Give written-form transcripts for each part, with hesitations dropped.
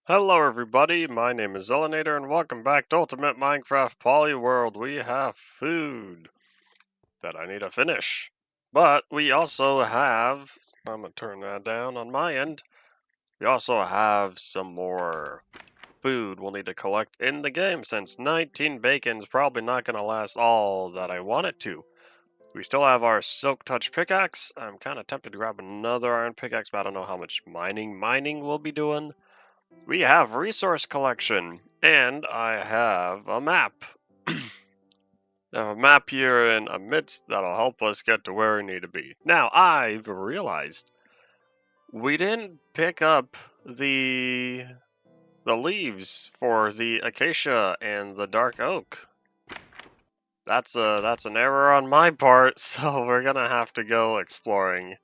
Hello everybody, my name is Zelinator and welcome back to Ultimate Minecraft Polyworld. We have food that I need to finish. But we also have, I'm going to turn that down on my end, we also have some more food we'll need to collect in the game since 19 bacon's probably not going to last all that I want it to. We still have our Silk Touch pickaxe. I'm kind of tempted to grab another iron pickaxe, but I don't know how much mining we'll be doing. We have resource collection, and I have a map. I have a map here in a midst that'll help us get to where we need to be. Now, I've realized we didn't pick up the leaves for the acacia and the dark oak. That's an error on my part, so we're gonna have to go exploring.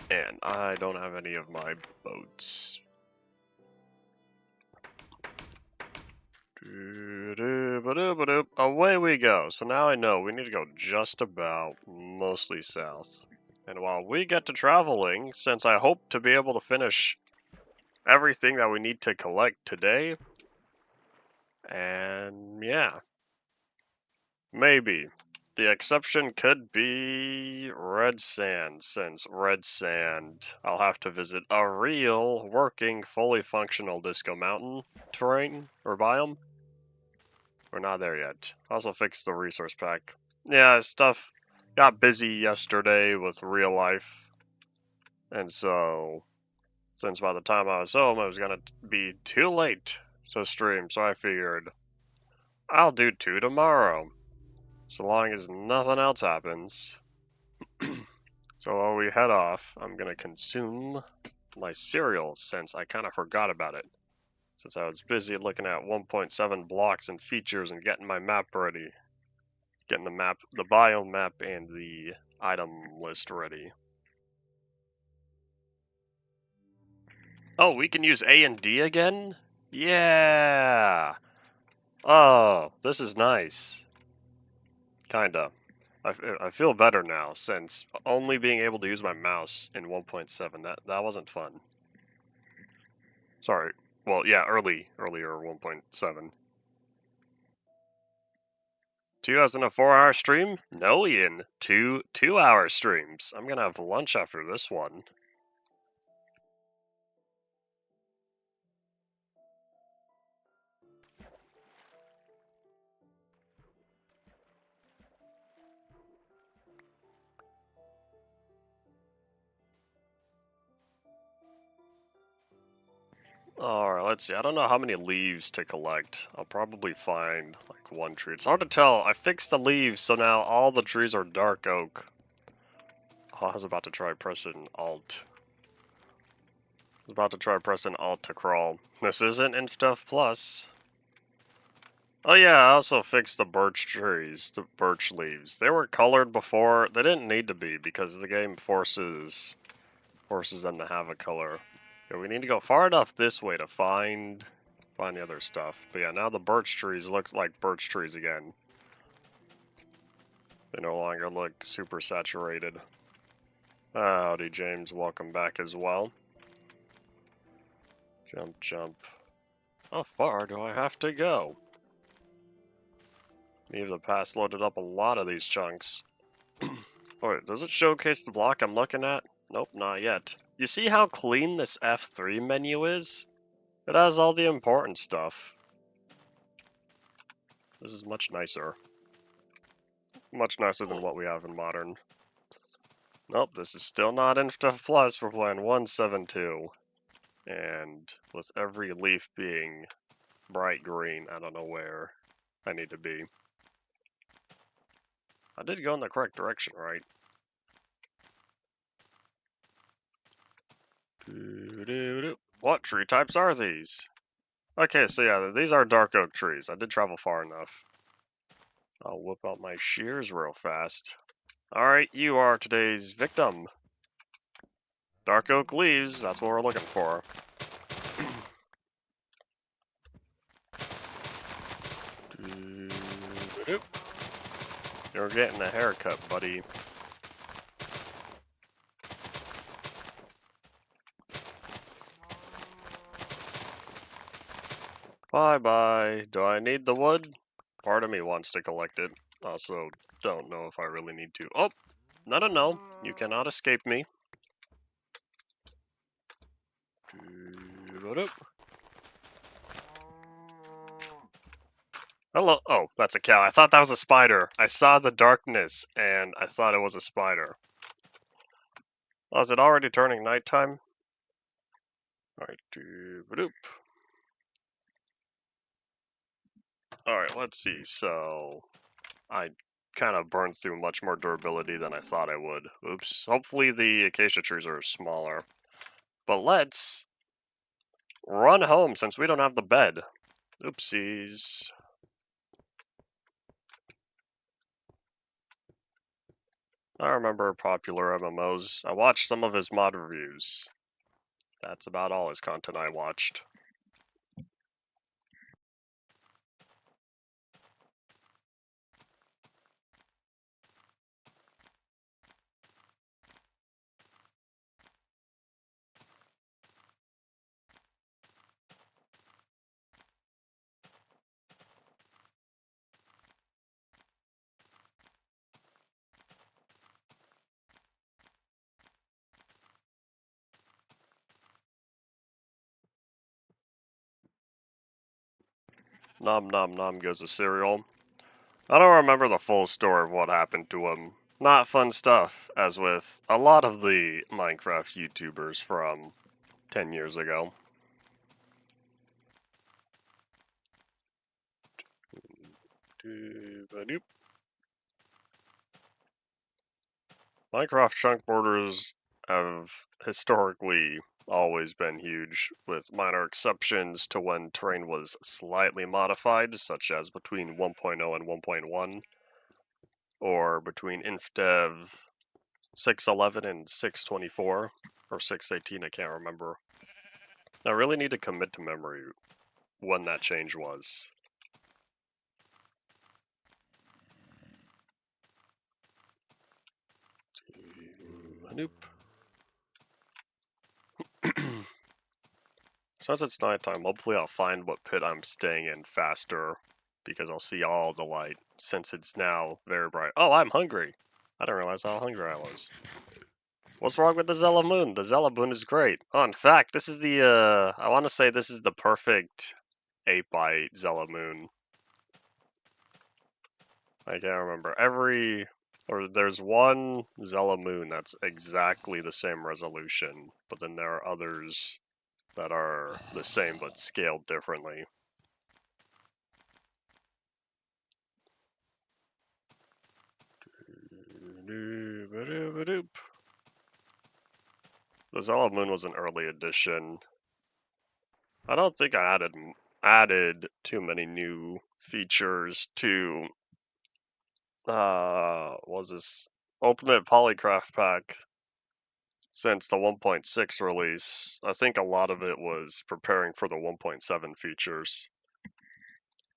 And I don't have any of my boats. Away we go. So now I know we need to go just about mostly south. And while we get to traveling, since I hope to be able to finish everything that we need to collect today, and yeah, maybe. The exception could be red sand, since red sand, I'll have to visit a real, working, fully functional Disco Mountain terrain or biome. We're not there yet. Also fixed the resource pack. Yeah, stuff got busy yesterday with real life. And so, since by the time I was home, it was going to be too late to stream. So I figured, I'll do 2 tomorrow. So long as nothing else happens. So while we head off, I'm going to consume my cereal since I kind of forgot about it. Since I was busy looking at 1.7 blocks and features and getting my map ready. Getting the map, the biome map, and the item list ready. Oh, we can use A and D again? Yeah! Oh, this is nice. Kinda. I feel better now, since only being able to use my mouse in 1.7, that wasn't fun. Sorry. Well, yeah, earlier 1.7. 2 hours in a 4-hour stream? No, Ian. 2 2-hour streams. I'm gonna have lunch after this one. Alright, let's see. I don't know how many leaves to collect. I'll probably find like one tree. It's hard to tell. I fixed the leaves, so now all the trees are dark oak. Oh, I was about to try pressing Alt. I was about to try pressing Alt to crawl. This isn't in Stuff Plus. Oh yeah, I also fixed the birch trees, the birch leaves. They were colored before. They didn't need to be because the game forces them to have a color. Yeah, we need to go far enough this way to find the other stuff. But yeah, now the birch trees look like birch trees again. They no longer look super saturated. Howdy, James. Welcome back as well. Jump, jump. How far do I have to go? Maybe the past loaded up a lot of these chunks. Oh, wait, does it showcase the block I'm looking at? Nope, not yet. You see how clean this F3 menu is? It has all the important stuff. This is much nicer. Much nicer than what we have in Modern. Nope, this is still not in Stuff Plus. We're playing 172. And with every leaf being bright green, I don't know where I need to be. I did go in the correct direction, right? What tree types are these? Okay, so yeah, these are dark oak trees. I did travel far enough. I'll whip out my shears real fast. Alright, you are today's victim. Dark oak leaves, that's what we're looking for. You're getting a haircut, buddy. Bye-bye. Do I need the wood? Part of me wants to collect it. Also, don't know if I really need to. Oh! No, no, no. You cannot escape me. Hello. Oh, that's a cow. I thought that was a spider. I saw the darkness, and I thought it was a spider. Oh, is it already turning nighttime? Alright. Alright, let's see. So, I kind of burned through much more durability than I thought I would. Oops. Hopefully the acacia trees are smaller. But let's run home since we don't have the bed. Oopsies. I remember popular MMOs. I watched some of his mod reviews. That's about all his content I watched. Nom nom nom goes the cereal. I don't remember the full story of what happened to him. Not fun stuff, as with a lot of the Minecraft YouTubers from 10 years ago. Minecraft chunk borders have historically always been huge, with minor exceptions to when terrain was slightly modified, such as between 1.0 and 1.1, or between InfDev 6.11 and 6.24, or 6.18, I can't remember. I really need to commit to memory when that change was. Nope. Since it's nighttime, hopefully I'll find what pit I'm staying in faster, because I'll see all the light, since it's now very bright. Oh, I'm hungry! I didn't realize how hungry I was. What's wrong with the Zella Moon? The Zella Moon is great. Oh, in fact, this is the, I want to say this is the perfect 8x8 Zella Moon. I can't remember. There's one Zella Moon that's exactly the same resolution, but then there are others that are the same but scaled differently. The Zella Moon was an early edition. I don't think I added too many new features to was this Ultimate Polycraft Pack since the 1.6 release. I think a lot of it was preparing for the 1.7 features.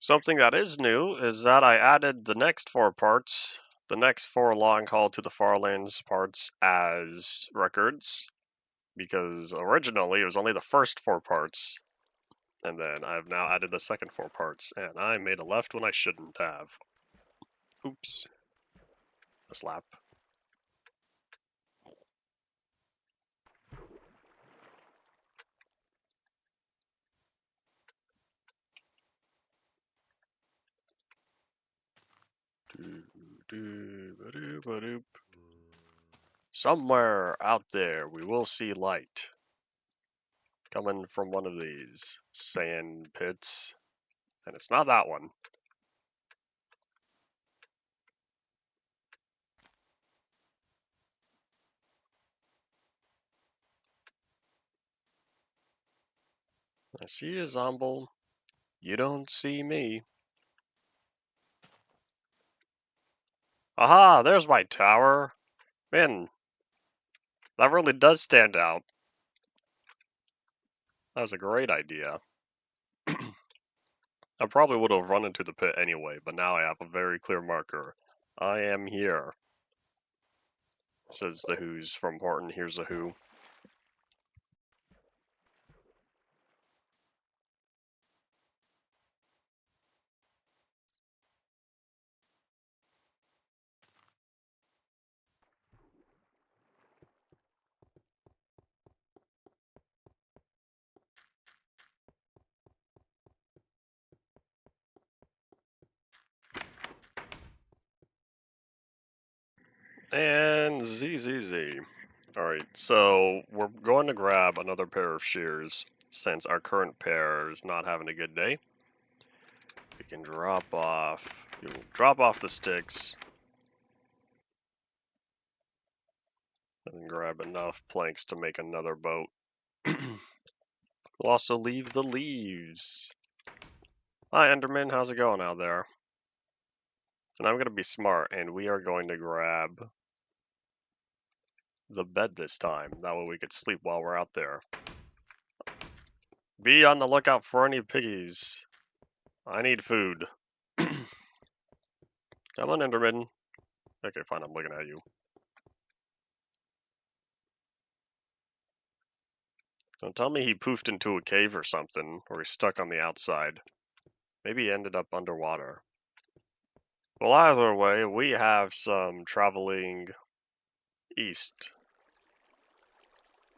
Something that is new is that I added the next 4 parts, the next 4 Long Haul to the Farlands parts as records, because originally it was only the first 4 parts, and then I've now added the second 4 parts, and I made a left when I shouldn't have. Oops. A slap. Somewhere out there we will see light coming from one of these sand pits, and it's not that one. I see you, Zomble. You don't see me. Aha, there's my tower. Man, that really does stand out. That was a great idea. I probably would have run into the pit anyway, but now I have a very clear marker. I am here, says the Who's from Horton Here's a Who. ZZZ. Alright, so we're going to grab another pair of shears since our current pair is not having a good day. We can drop off the sticks and then grab enough planks to make another boat. We'll also leave the leaves. Hi Enderman, how's it going out there? And I'm going to be smart and we are going to grab the bed this time. That way we could sleep while we're out there. Be on the lookout for any piggies. I need food. Come on, Enderman. Okay, fine, I'm looking at you. Don't tell me he poofed into a cave or something, or he's stuck on the outside. Maybe he ended up underwater. Well, either way, we have some traveling east.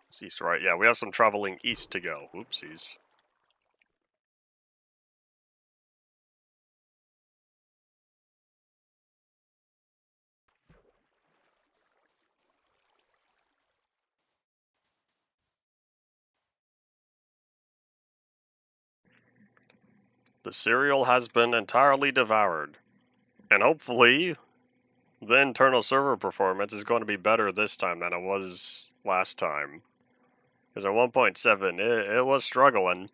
It's east, right? Yeah, we have some traveling east to go. Oopsies. The cereal has been entirely devoured. And hopefully, the internal server performance is going to be better this time than it was last time. Because at 1.7, it was struggling.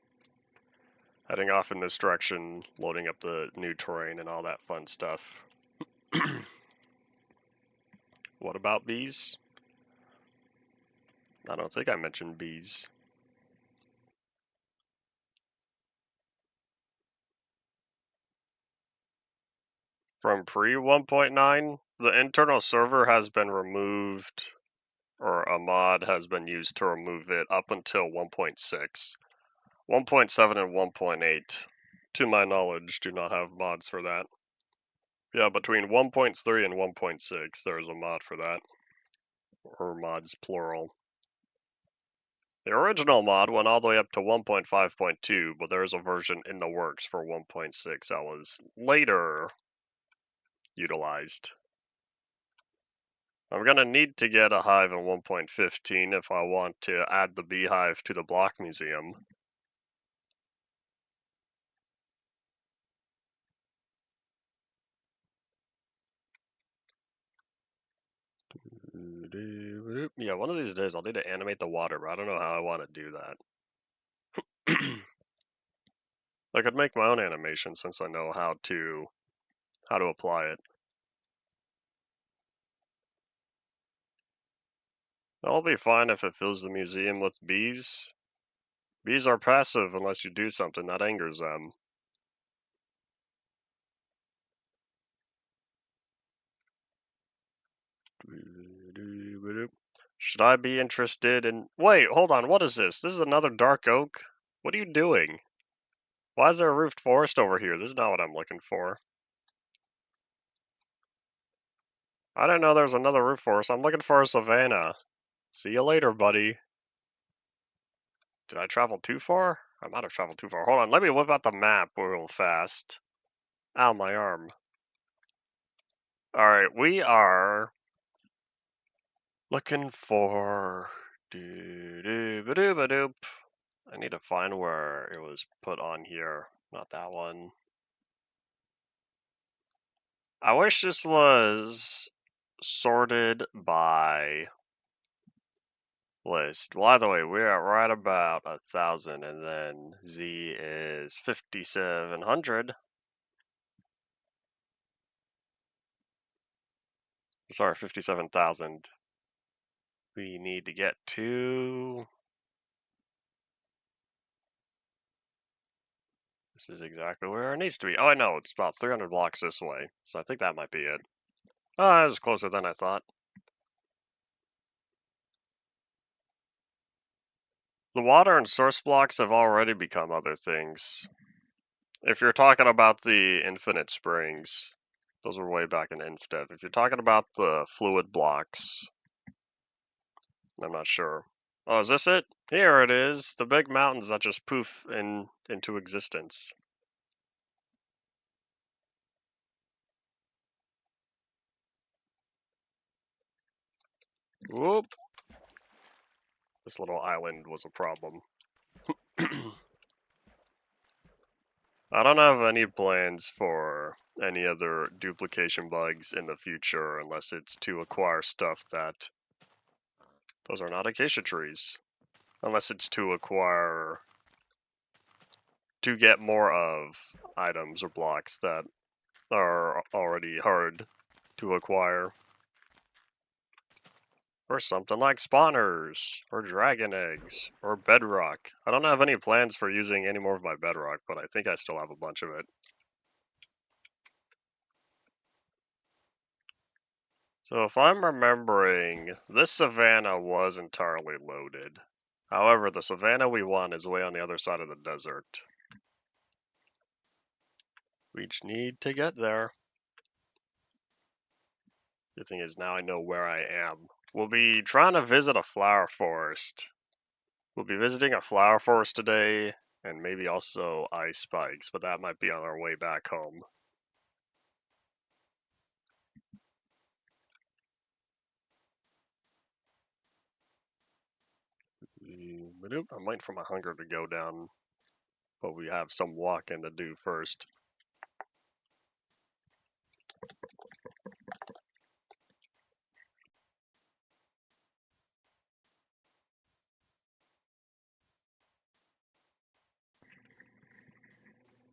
Heading off in this direction, loading up the new terrain and all that fun stuff. What about bees? I don't think I mentioned bees. From pre 1.9, the internal server has been removed, or a mod has been used to remove it up until 1.6. 1.7 and 1.8, to my knowledge, do not have mods for that. Yeah, between 1.3 and 1.6, there's a mod for that. Or mods, plural. The original mod went all the way up to 1.5.2, but there is a version in the works for 1.6 that was later utilized. I'm gonna need to get a hive in 1.15 if I want to add the beehive to the block museum. Yeah, one of these days I'll need to animate the water, but I don't know how I want to do that. I could make my own animation since I know how to apply it. That'll be fine if it fills the museum with bees. Bees are passive unless you do something that angers them. Should I be interested in... Wait, hold on, what is this? This is another dark oak? What are you doing? Why is there a roofed forest over here? This is not what I'm looking for. I didn't know there was another roof forest. I'm looking for a savanna. See you later, buddy. Did I travel too far? I might have traveled too far. Hold on, let me whip out the map real fast. Ow, my arm. Alright, we are looking for... Doo-doo-ba-doo-ba-doop. I need to find where it was put on here. Not that one. I wish this was sorted by list. Well, either way, we're at right about 1,000, and then Z is 5,700. Sorry, 57,000. We need to get to... This is exactly where it needs to be. Oh, I know, it's about 300 blocks this way, so I think that might be it. Oh, it was closer than I thought. The water and source blocks have already become other things. If you're talking about the infinite springs, those were way back in Inf-Dev. If you're talking about the fluid blocks, I'm not sure. Oh, is this it? Here it is. The big mountains that just poof into existence. Whoop. This little island was a problem. I don't have any plans for any other duplication bugs in the future unless it's to acquire stuff that... Those are not acacia trees. Unless it's to acquire... to get more of items or blocks that are already hard to acquire. Or something like spawners, or dragon eggs, or bedrock. I don't have any plans for using any more of my bedrock, but I think I still have a bunch of it. So if I'm remembering, this savanna was entirely loaded. However, the savanna we want is way on the other side of the desert. We just need to get there. The thing is, now I know where I am. We'll be trying to visit a flower forest. We'll be visiting a flower forest today, and maybe also ice spikes, but that might be on our way back home. I'm waiting for my hunger to go down, but we have some walking to do first.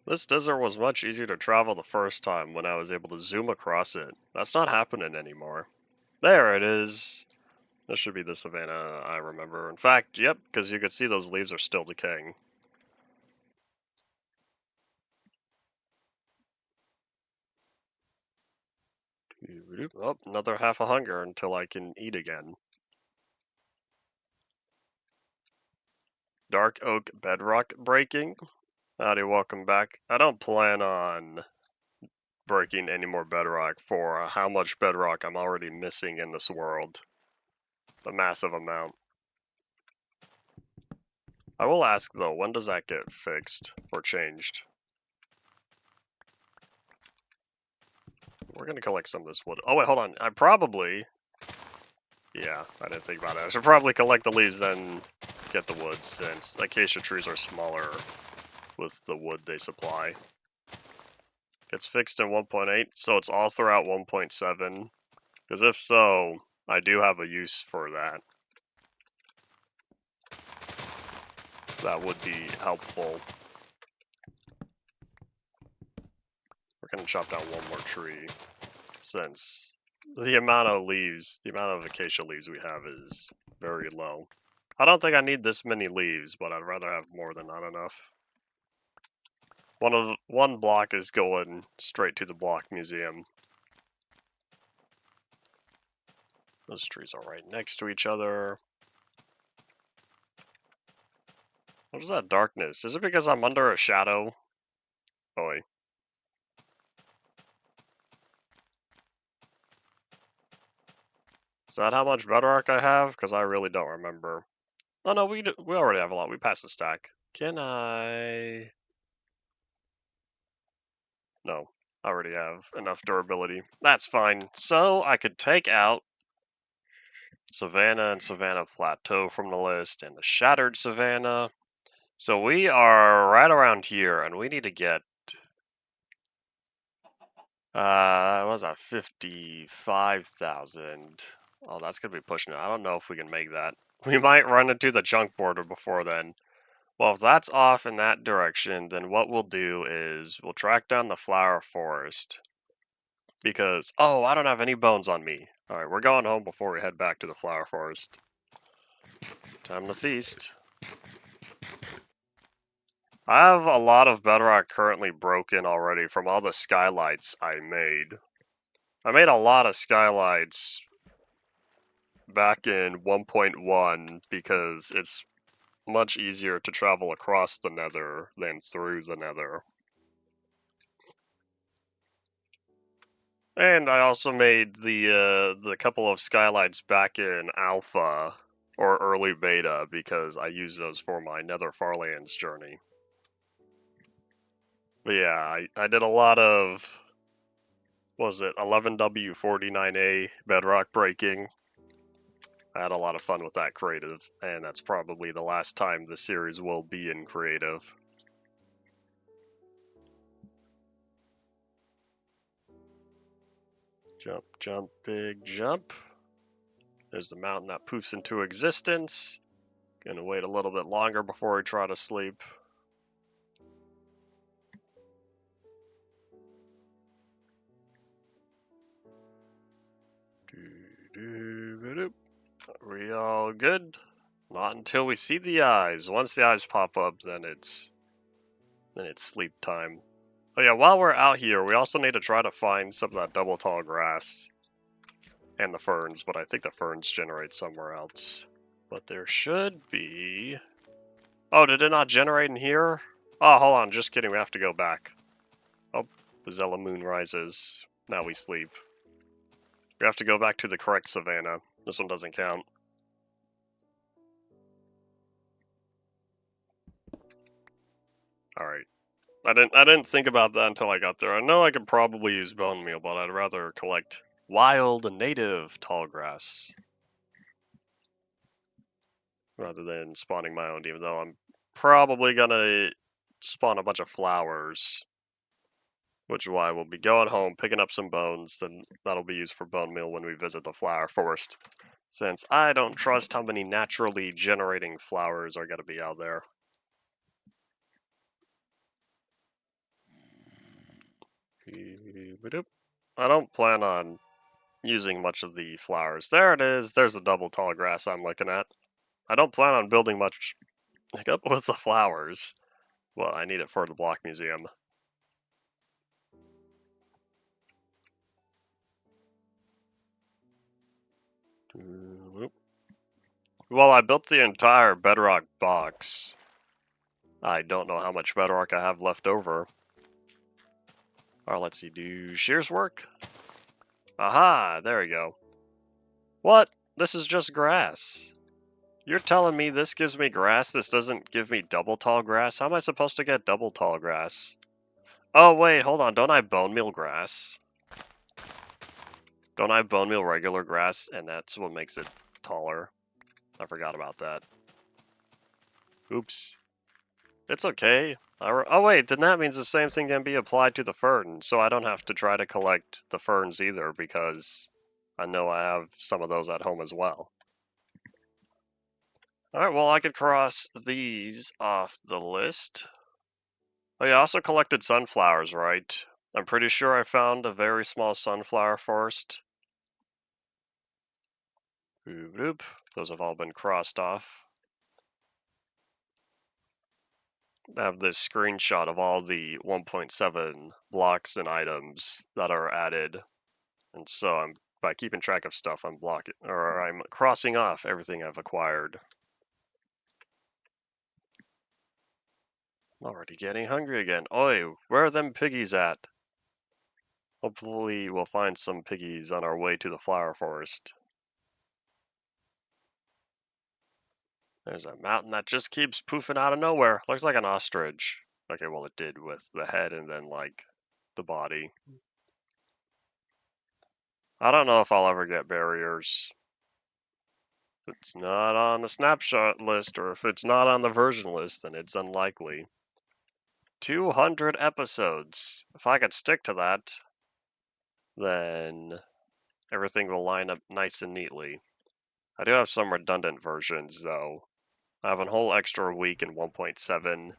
This desert was much easier to travel the first time when I was able to zoom across it. That's not happening anymore. There it is. This should be the savanna I remember. In fact, yep, because you can see those leaves are still decaying. Oh, another half a hunger until I can eat again. Dark oak bedrock breaking. Howdy, welcome back. I don't plan on breaking any more bedrock for how much bedrock I'm already missing in this world. A massive amount. I will ask though, when does that get fixed or changed? We're gonna collect some of this wood. Oh wait, hold on. Yeah, I didn't think about it. I should probably collect the leaves, then get the wood, since acacia trees are smaller with the wood they supply. Gets fixed in 1.8, so it's all throughout 1.7. Because if so, I do have a use for that. That would be helpful. We're gonna chop down one more tree, since the amount of leaves, the amount of acacia leaves we have is very low. I don't think I need this many leaves, but I'd rather have more than not enough. One block is going straight to the block museum. Those trees are right next to each other. What is that darkness? Is it because I'm under a shadow? Oh wait. Is that how much bedrock I have? Because I really don't remember. Oh no, we already have a lot. We passed the stack. Can I... No, I already have enough durability. That's fine. So I could take out Savannah and Savannah Plateau from the list and the Shattered Savannah. So we are right around here, and we need to get... what was that? 55,000. Oh, that's going to be pushing it. I don't know if we can make that. We might run into the junk border before then. Well, if that's off in that direction, then what we'll do is we'll track down the flower forest. Because, oh, I don't have any bones on me. Alright, we're going home before we head back to the flower forest. Time to feast. I have a lot of bedrock currently broken already from all the skylights I made. I made a lot of skylights back in 1.1 because it's much easier to travel across the nether than through the nether. And I also made the couple of skylights back in alpha or early beta because I use those for my Nether Farlands journey. But yeah, I did a lot of, what was it, 11W49A bedrock breaking. I had a lot of fun with that creative, and that's probably the last time the series will be in creative. Jump, jump, big jump. There's the mountain that poofs into existence. Gonna wait a little bit longer before we try to sleep. Are we all good? Not until we see the eyes. Once the eyes pop up, then it's sleep time. Oh yeah, while we're out here, we also need to try to find some of that double tall grass and the ferns, but I think the ferns generate somewhere else. But there should be... Oh, did it not generate in here? Oh, hold on, just kidding, we have to go back. Oh, the Zella moon rises. Now we sleep. We have to go back to the correct savannah. This one doesn't count. Alright. I didn't think about that until I got there. I know I could probably use bone meal, but I'd rather collect wild native tall grass rather than spawning my own, even though I'm probably gonna spawn a bunch of flowers, which is why we'll be going home, picking up some bones, then that'll be used for bone meal when we visit the flower forest, since I don't trust how many naturally generating flowers are gonna be out there. I don't plan on using much of the flowers. There it is. There's a double tall grass I'm looking at. I don't plan on building much up with the flowers. Well, I need it for the block museum. Well, I built the entire bedrock box. I don't know how much bedrock I have left over. Alright, let's see. Do shears work? Aha! There we go. What? This is just grass. You're telling me this gives me grass? This doesn't give me double tall grass? How am I supposed to get double tall grass? Oh, wait, hold on. Don't I bone meal grass? Don't I bone meal regular grass? And that's what makes it taller. I forgot about that. Oops. It's okay. Oh, wait, then that means the same thing can be applied to the fern, so I don't have to try to collect the ferns either, because I know I have some of those at home as well. Alright, well, I could cross these off the list. Oh, yeah, I also collected sunflowers, right? I'm pretty sure I found a very small sunflower forest. Boop. Those have all been crossed off. I have this screenshot of all the 1.7 blocks and items that are added. And so by keeping track of stuff, I'm crossing off everything I've acquired. I'm already getting hungry again. Oi, where are them piggies at? Hopefully we'll find some piggies on our way to the flower forest. There's a mountain that just keeps poofing out of nowhere. Looks like an ostrich. Okay, well it did with the head and then like the body. I don't know if I'll ever get barriers. If it's not on the snapshot list or if it's not on the version list, then it's unlikely. 200 episodes. If I could stick to that, then everything will line up nice and neatly. I do have some redundant versions though. I have a whole extra week in 1.7,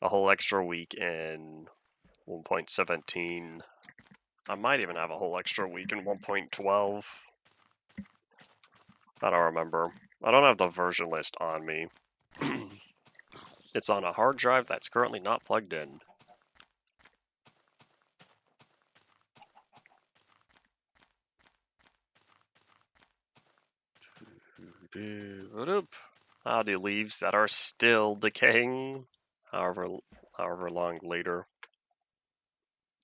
a whole extra week in 1.17. I might even have a whole extra week in 1.12. I don't remember. I don't have the version list on me. It's on a hard drive that's currently not plugged in. The leaves that are still decaying, however long later.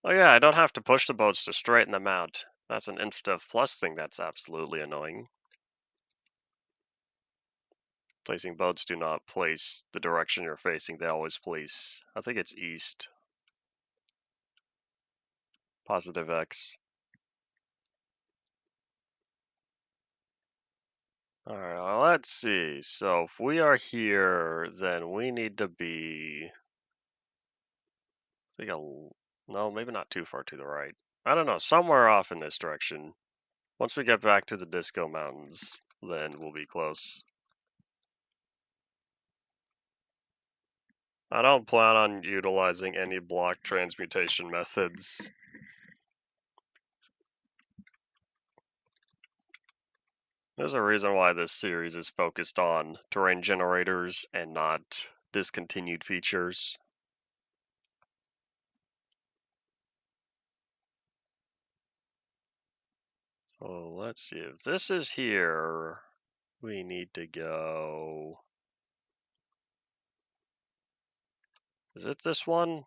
Oh yeah, I don't have to push the boats to straighten them out. That's an Inf Plus thing that's absolutely annoying. Placing boats do not place the direction you're facing, they always place, I think it's east. Positive X. Alright, well, let's see. So if we are here, then we need to be... I think no, maybe not too far to the right. I don't know, somewhere off in this direction. Once we get back to the Disco Mountains, then we'll be close. I don't plan on utilizing any block transmutation methods. There's a reason why this series is focused on terrain generators and not discontinued features. So let's see, if this is here, we need to go... Is it this one?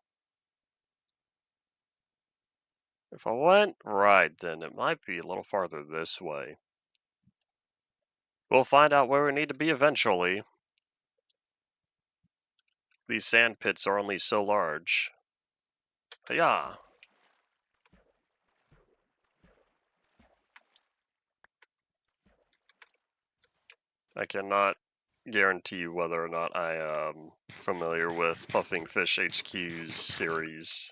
If I went right, then it might be a little farther this way. We'll find out where we need to be eventually. These sand pits are only so large. Yeah. I cannot guarantee you whether or not I am familiar with Puffing Fish HQ's series.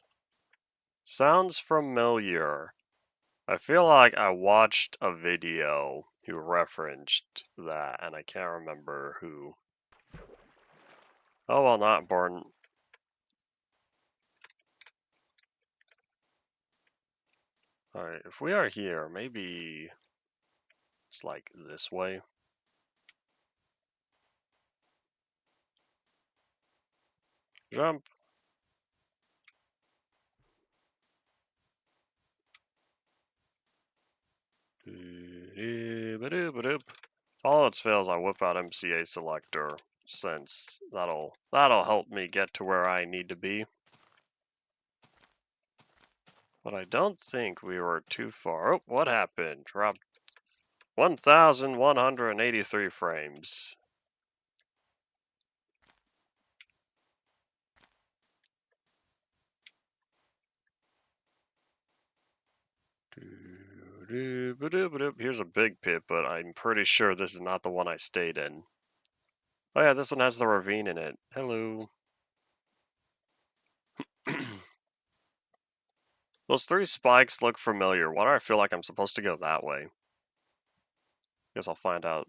Sounds familiar. I feel like I watched a video who referenced that, and I can't remember who. Oh, well, not important. Alright, if we are here, maybe it's like this way. Jump. All else fails, I whip out MCA selector, since that'll help me get to where I need to be. But I don't think we were too far. Oh, what happened? Dropped 1,183 frames. Here's a big pit, but I'm pretty sure this is not the one I stayed in. Oh yeah, this one has the ravine in it. Hello. Those three spikes look familiar. Why do I feel like I'm supposed to go that way? Guess I'll find out.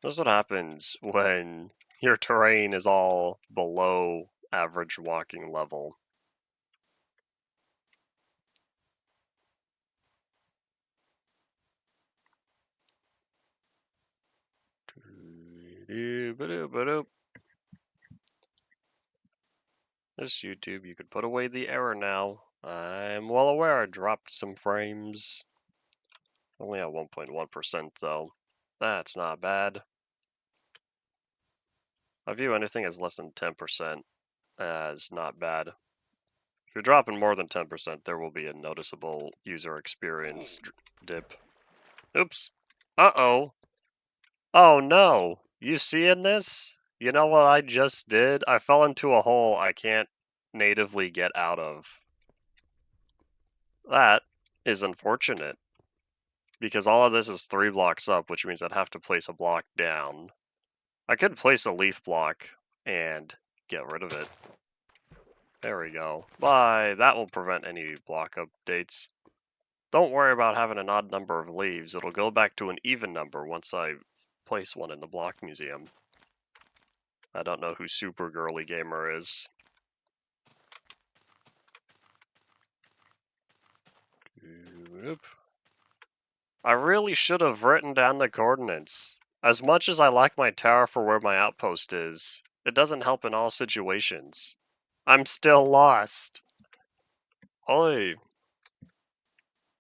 This is what happens when your terrain is all below average walking level. This YouTube, you could put away the error now. I'm well aware I dropped some frames. Only at 1.1% though. That's not bad. I view anything as less than 10% as not bad. If you're dropping more than 10%, there will be a noticeable user experience dip. Oops. Uh-oh. Oh no. You seeing this? You know what I just did? I fell into a hole I can't natively get out of. That is unfortunate. Because all of this is 3 blocks up, which means I'd have to place a block down. I could place a leaf block and get rid of it. There we go. Bye. That will prevent any block updates. Don't worry about having an odd number of leaves. It'll go back to an even number once I place one in the block museum. I don't know who Super Girly Gamer is. I really should have written down the coordinates. As much as I like my tower for where my outpost is, it doesn't help in all situations. I'm still lost. Oi.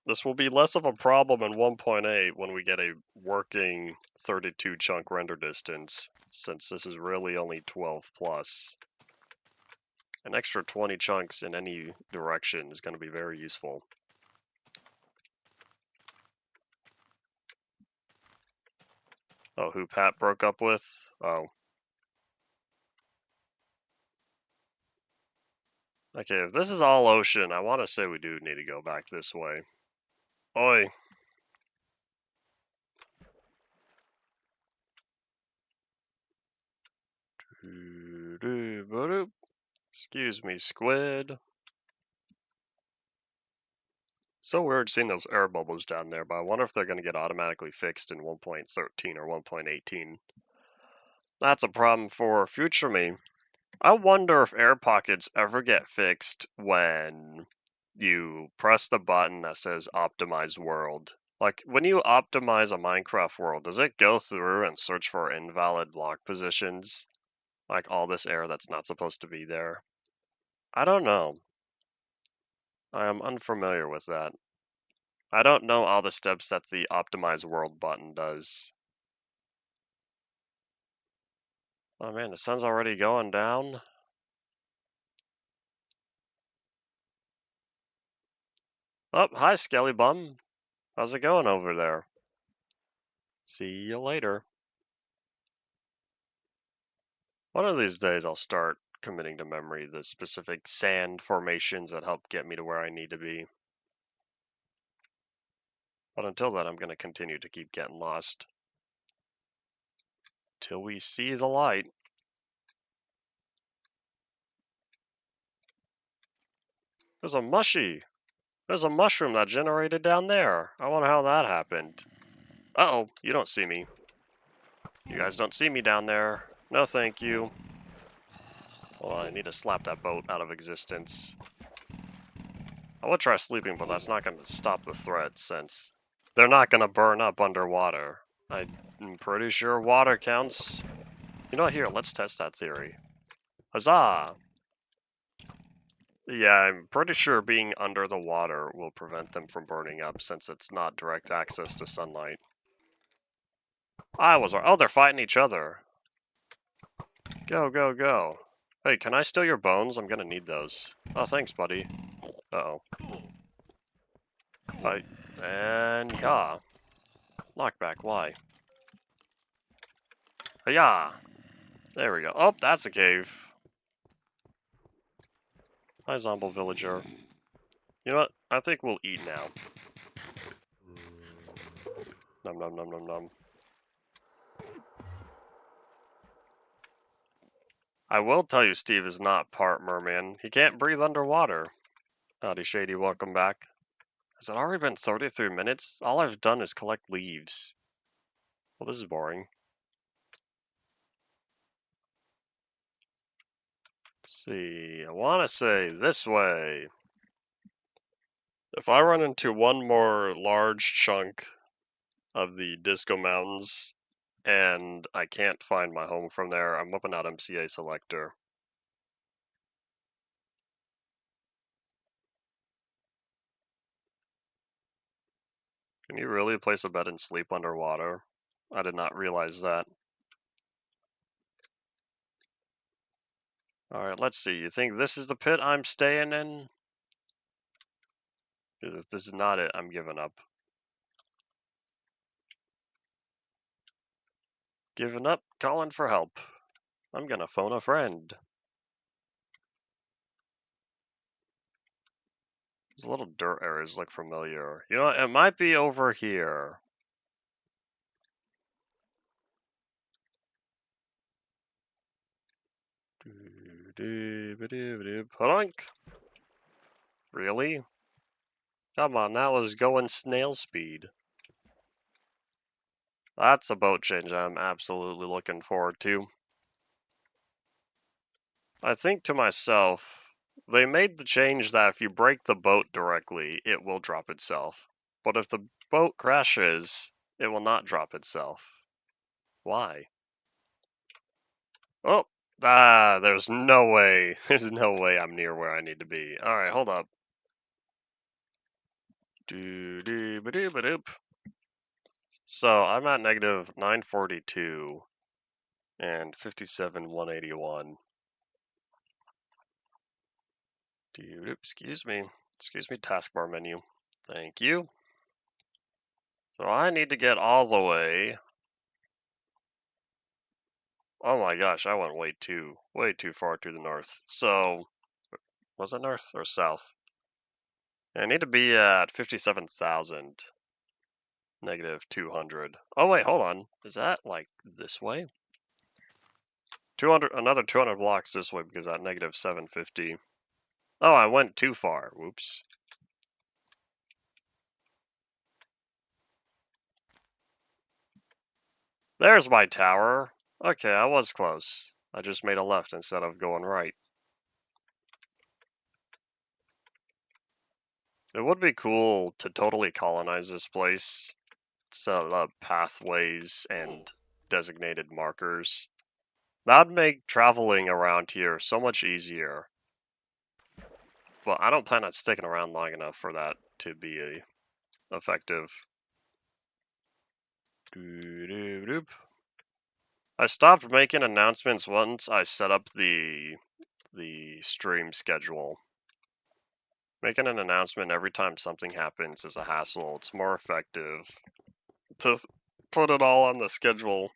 This will be less of a problem in 1.8 when we get a working 32 chunk render distance, since this is really only 12 plus. An extra 20 chunks in any direction is going to be very useful. Oh, who Pat broke up with? Oh. Okay, if this is all ocean, I want to say we do need to go back this way. Oi. Excuse me, squid. So weird seeing those air bubbles down there, but I wonder if they're going to get automatically fixed in 1.13 or 1.18. That's a problem for future me. I wonder if air pockets ever get fixed when you press the button that says optimize world. Like when you optimize a Minecraft world, does it go through and search for invalid block positions? Like all this air that's not supposed to be there? I don't know. I am unfamiliar with that. I don't know all the steps that the optimize world button does. Oh man, the sun's already going down. Oh, hi Skelly Bum. How's it going over there? See you later. One of these days I'll start committing to memory the specific sand formations that help get me to where I need to be. But until then, I'm going to continue to keep getting lost. Till we see the light. There's a mushy. There's a mushroom that generated down there. I wonder how that happened. Uh-oh, you don't see me. You guys don't see me down there. No thank you. Well, I need to slap that boat out of existence. I would try sleeping, but that's not going to stop the threat since they're not going to burn up underwater. I'm pretty sure water counts. You know what, here, let's test that theory. Huzzah! Yeah, I'm pretty sure being under the water will prevent them from burning up since it's not direct access to sunlight. Oh, they're fighting each other. Go, go, go. Hey, can I steal your bones? I'm gonna need those. Oh, thanks, buddy. Uh-oh. And yeah. Knockback, why? Yeah. There we go. Oh, that's a cave. Hi, Zombo Villager. You know what? I think we'll eat now. Nom nom nom nom nom. I will tell you Steve is not part merman. He can't breathe underwater. Howdy Shady, welcome back. Has it already been 33 minutes? All I've done is collect leaves. Well, this is boring. Let's see, I want to say this way. If I run into one more large chunk of the Disco Mountains and I can't find my home from there, I'm whipping out MCA Selector. Can you really place a bed and sleep underwater? I did not realize that. Alright, let's see. You think this is the pit I'm staying in? Because if this is not it, I'm giving up. Giving up, calling for help. I'm gonna phone a friend. These little dirt areas look familiar. You know what? It might be over here. Plunk. Really? Come on, that was going snail speed. That's a boat change I'm absolutely looking forward to. I think to myself, they made the change that if you break the boat directly, it will drop itself. But if the boat crashes, it will not drop itself. Why? Oh, there's no way. There's no way I'm near where I need to be. Alright, hold up. So I'm at negative 942 and 57,181. Excuse me, taskbar menu. Thank you. So I need to get all the way. Oh my gosh, I went way too far to the north. So, was that north or south? I need to be at 57,000. Negative 200. Oh wait, hold on. Is that like this way? 200, another 200 blocks this way because at negative 750. Oh, I went too far. Whoops. There's my tower. Okay, I was close. I just made a left instead of going right. It would be cool to totally colonize this place, set up pathways and designated markers. That would make traveling around here so much easier. But I don't plan on sticking around long enough for that to be effective. I stopped making announcements once I set up the stream schedule. Making an announcement every time something happens is a hassle. It's more effective to put it all on the schedule.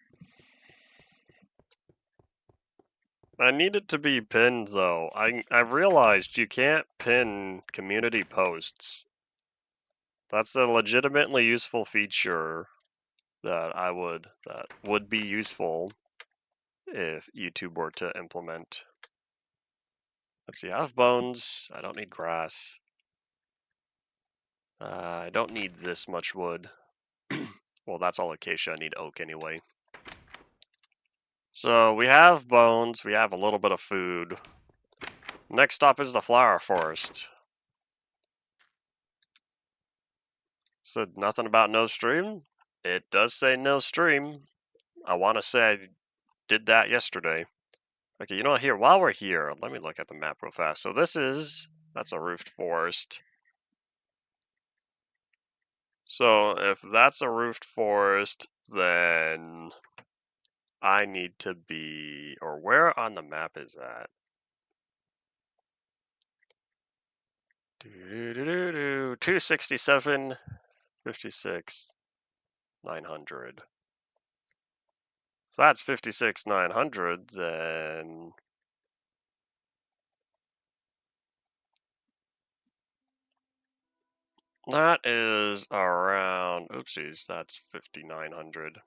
I need it to be pinned though. I realized you can't pin community posts. That's a legitimately useful feature that would be useful if YouTube were to implement. Let's see, I have bones. I don't need grass. I don't need this much wood. Well, that's all acacia. I need oak anyway. So we have bones. We have a little bit of food. Next stop is the flower forest. Said nothing about no stream. It does say no stream. I want to say I did that yesterday. Okay, you know what, here, while we're here, let me look at the map real fast. So that's a roofed forest. So if that's a roofed forest, then I need to be, or where on the map is that? 267, 56, 900. So that's 56, 900, then that is around, oopsies, that's 5,900.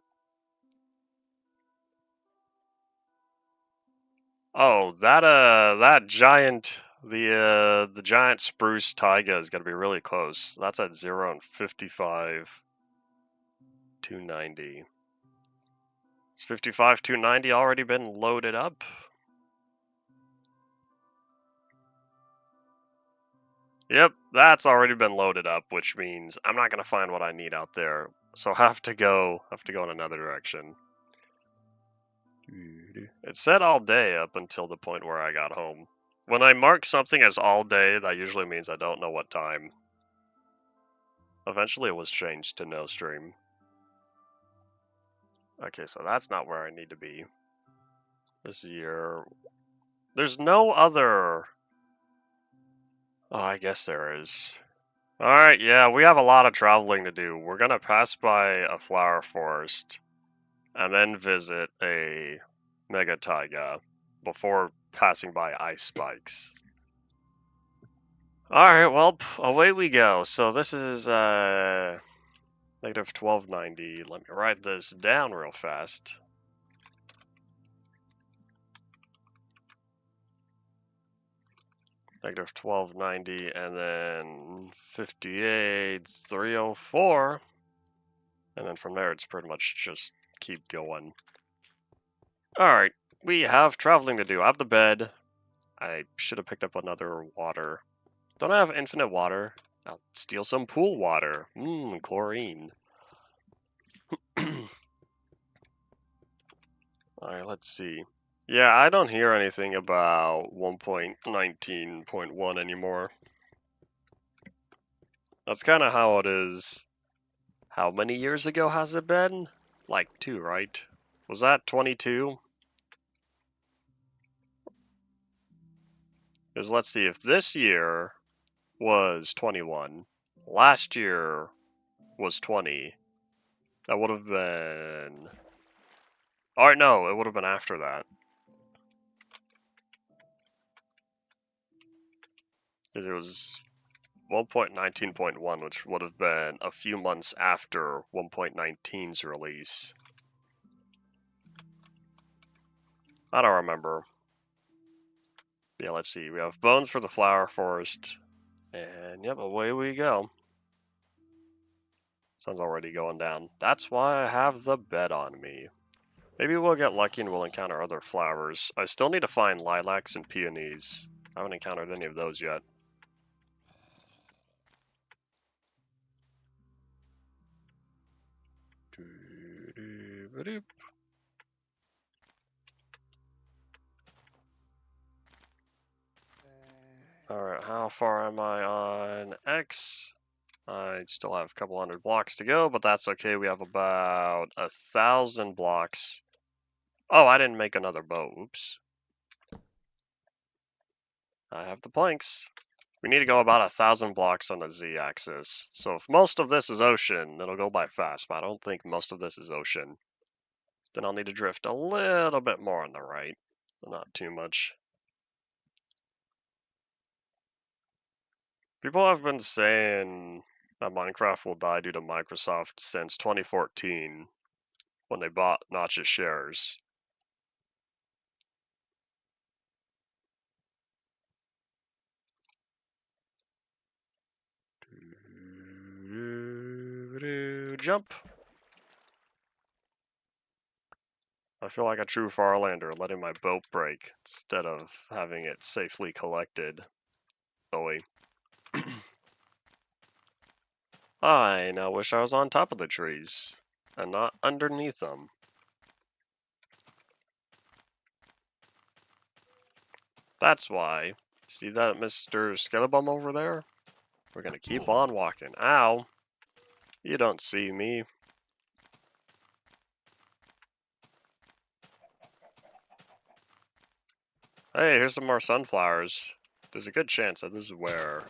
Oh, that giant, the giant spruce taiga is gonna be really close. That's at 0 and 55, 290. Has 55, 290 already been loaded up? Yep, that's already been loaded up, which means I'm not gonna find what I need out there. So have to go in another direction. It said all day up until the point where I got home. When I mark something as all day, that usually means I don't know what time. Eventually it was changed to no stream. Okay, so that's not where I need to be. This year, there's no other. Oh, I guess there is. Alright, yeah, we have a lot of traveling to do. We're gonna pass by a flower forest and then visit a mega taiga before passing by ice spikes. Alright, well, away we go. So this is negative 1290. Let me write this down real fast. Negative 1290 and then 58,304. And then from there it's pretty much just keep going. Alright, we have traveling to do. I have the bed. I should have picked up another water. Don't I have infinite water? I'll steal some pool water. Chlorine. Alright, let's see. Yeah, I don't hear anything about 1.19.1 anymore. That's kind of how it is. How many years ago has it been? Like 2, right? Was that 22? Because let's see, if this year was 21, last year was 20, that would have been... Or no, it would have been after that. Because it was 1.19.1, which would have been a few months after 1.19's release. I don't remember. Yeah, let's see. We have bones for the flower forest. And yep, away we go. Sun's already going down. That's why I have the bed on me. Maybe we'll get lucky and we'll encounter other flowers. I still need to find lilacs and peonies. I haven't encountered any of those yet. Alright, how far am I on X? I still have a couple hundred blocks to go, but that's okay. We have about 1,000 blocks. Oh, I didn't make another bow. Oops. I have the planks. We need to go about 1,000 blocks on the z-axis. So if most of this is ocean, it'll go by fast, but I don't think most of this is ocean. Then I'll need to drift a little bit more on the right, but not too much. People have been saying that Minecraft will die due to Microsoft since 2014, when they bought Notch's shares. Jump! I feel like a true Farlander, letting my boat break instead of having it safely collected. Bowie. I now wish I was on top of the trees, and not underneath them. That's why. See that Mr. Skellebum over there? We're gonna keep on walking. Ow! You don't see me. Hey, here's some more sunflowers. There's a good chance that this is where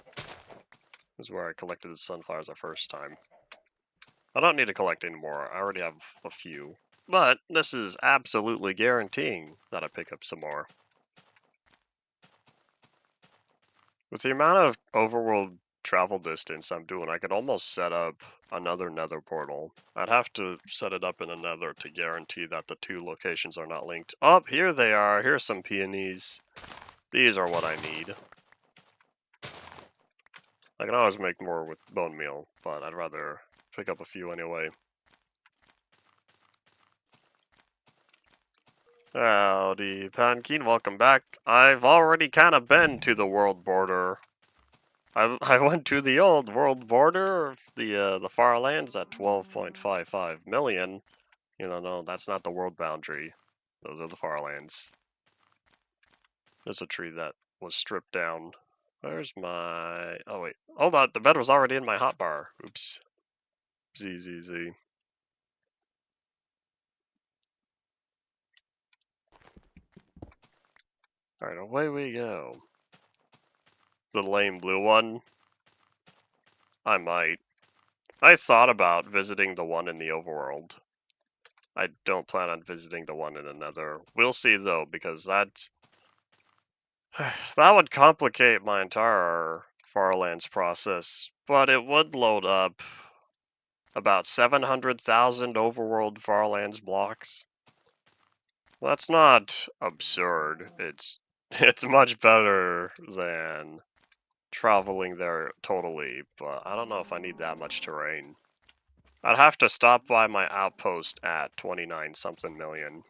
I collected the sunflowers the first time. I don't need to collect any more. I already have a few. But this is absolutely guaranteeing that I pick up some more. With the amount of overworld travel distance I'm doing, I could almost set up another nether portal. I'd have to set it up in a nether to guarantee that the two locations are not linked. Oh, here they are. Here's some peonies. These are what I need. I can always make more with bone meal, but I'd rather pick up a few anyway. Howdy, Pankeen, welcome back. I've already kind of been to the world border. I went to the old world border of the far lands at 12.55 million. You know, no, that's not the world boundary. Those are the far lands. There's a tree that was stripped down. Where's my... Oh, wait. Hold on, the bed was already in my hotbar. Oops. Z. Alright, away we go. The lame blue one? I might. I thought about visiting the one in the overworld. I don't plan on visiting the one in another. We'll see though, because that would complicate my entire Farlands process, but it would load up about 700,000 overworld Farlands blocks. That's not absurd. It's much better than traveling there totally, but I don't know if I need that much terrain. I'd have to stop by my outpost at 29 something million.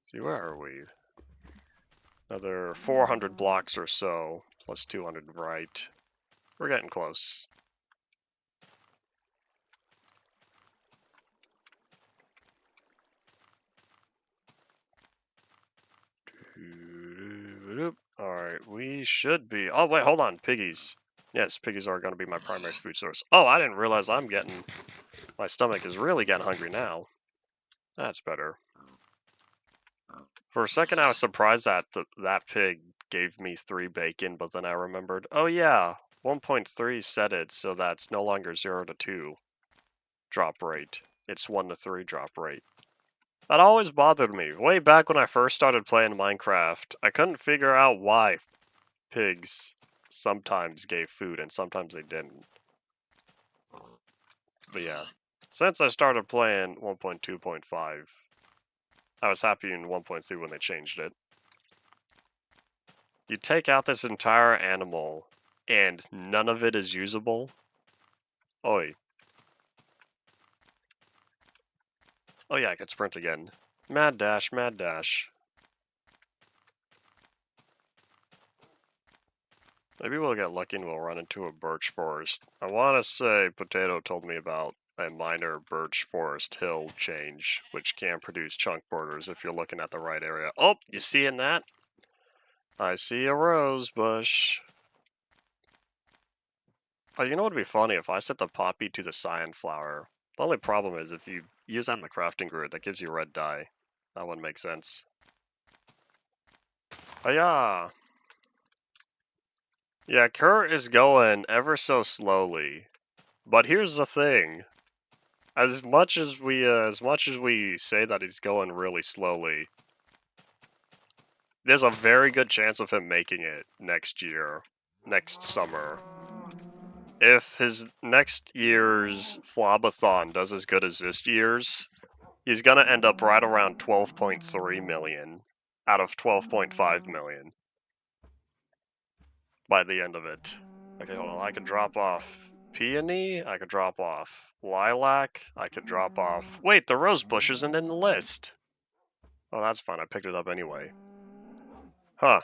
See, where are we? Another 400 blocks or so, plus 200 right. We're getting close. Alright, we should be... Oh, wait, hold on. Piggies. Yes, piggies are going to be my primary food source. Oh, I didn't realize I'm getting... My stomach is really getting hungry now. That's better. For a second, I was surprised that that pig gave me 3 bacon, but then I remembered, oh yeah, 1.3 set it so that's no longer 0 to 2 drop rate. It's 1 to 3 drop rate. That always bothered me. Way back when I first started playing Minecraft, I couldn't figure out why pigs sometimes gave food and sometimes they didn't. But yeah, since I started playing 1.2.5, I was happy in 1.3 when they changed it. You take out this entire animal, and none of it is usable? Oi. Oh yeah, I could sprint again. Mad dash, mad dash. Maybe we'll get lucky and we'll run into a birch forest. I want to say Potato told me about a minor birch forest hill change, which can produce chunk borders if you're looking at the right area. Oh, you seeing that? I see a rose bush. Oh, you know what would be funny? If I set the poppy to the cyan flower. The only problem is if you use that in the crafting grid, that gives you red dye. That wouldn't make sense. Oh yeah. Yeah, Kurt is going ever so slowly. But here's the thing. As much as we say that he's going really slowly, there's a very good chance of him making it next year, next summer. If his next year's Flobathon does as good as this year's, he's gonna end up right around 12.3 million out of 12.5 million by the end of it. Okay, hold on. I could drop off peony. I could drop off lilac. I could drop off. Wait, the rose bush isn't in the list. Oh, that's fine. I picked it up anyway. Huh.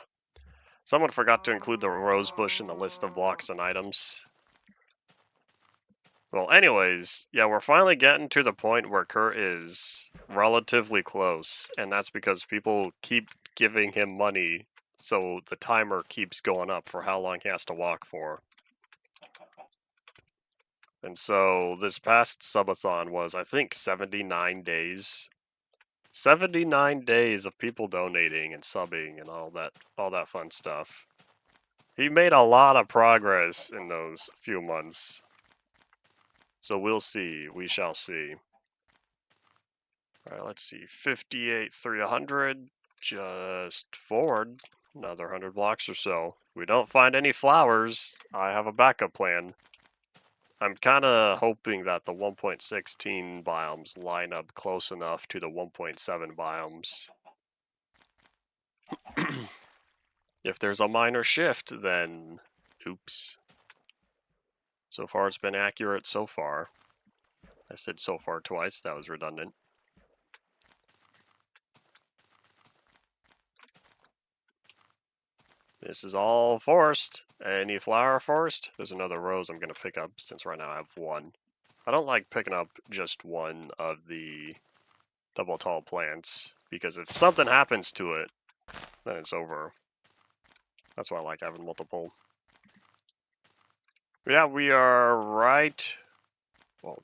Someone forgot to include the rose bush in the list of blocks and items. Well, anyways, yeah, we're finally getting to the point where Kurt is relatively close, and that's because people keep giving him money, so the timer keeps going up for how long he has to walk for. And so this past subathon was, I think, 79 days. 79 days of people donating and subbing and all that fun stuff. He made a lot of progress in those few months. So we'll see. We shall see. All right, let's see. 58,300. Just forward another 100 blocks or so. If we don't find any flowers, I have a backup plan. I'm kind of hoping that the 1.16 biomes line up close enough to the 1.7 biomes. If there's a minor shift, then oops. So far it's been accurate so far. I said so far twice, that was redundant. This is all forest. Any flower forest? There's another rose I'm going to pick up since right now I have one. I don't like picking up just one of the double tall plants because if something happens to it, then it's over. That's why I like having multiple. Yeah, we are right. Well,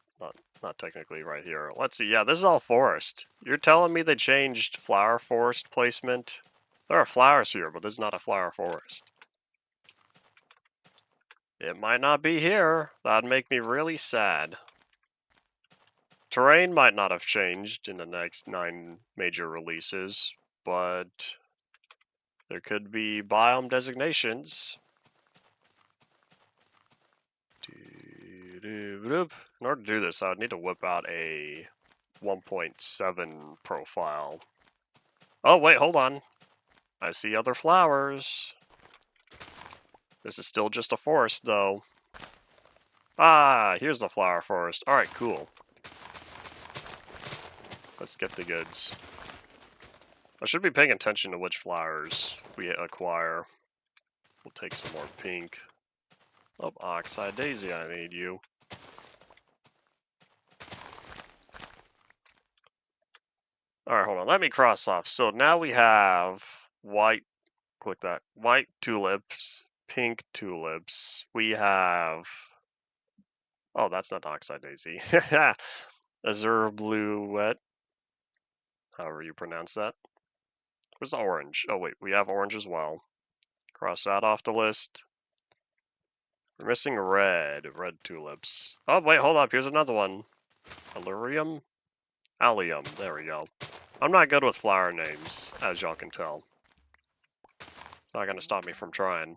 not technically right here. Let's see. Yeah, this is all forest. You're telling me they changed flower forest placement? There are flowers here, but this is not a flower forest. It might not be here. That'd make me really sad. Terrain might not have changed in the next 9 major releases, but there could be biome designations. In order to do this, I would need to whip out a 1.7 profile. Oh, wait, hold on. I see other flowers. This is still just a forest, though. Ah, here's the flower forest. Alright, cool. Let's get the goods. I should be paying attention to which flowers we acquire. We'll take some more pink. Oh, Oxide Daisy, I need you. Alright, hold on. Let me cross off. So now we have white, click that, white tulips, pink tulips. We have, oh, that's not Oxide Daisy. Azure Bluette, however you pronounce that. Where's the orange? Oh, wait, we have orange as well. Cross that off the list. We're missing red tulips. Oh, wait, hold up. Here's another one. Allurium? Allium. There we go. I'm not good with flower names, as y'all can tell. It's not going to stop me from trying.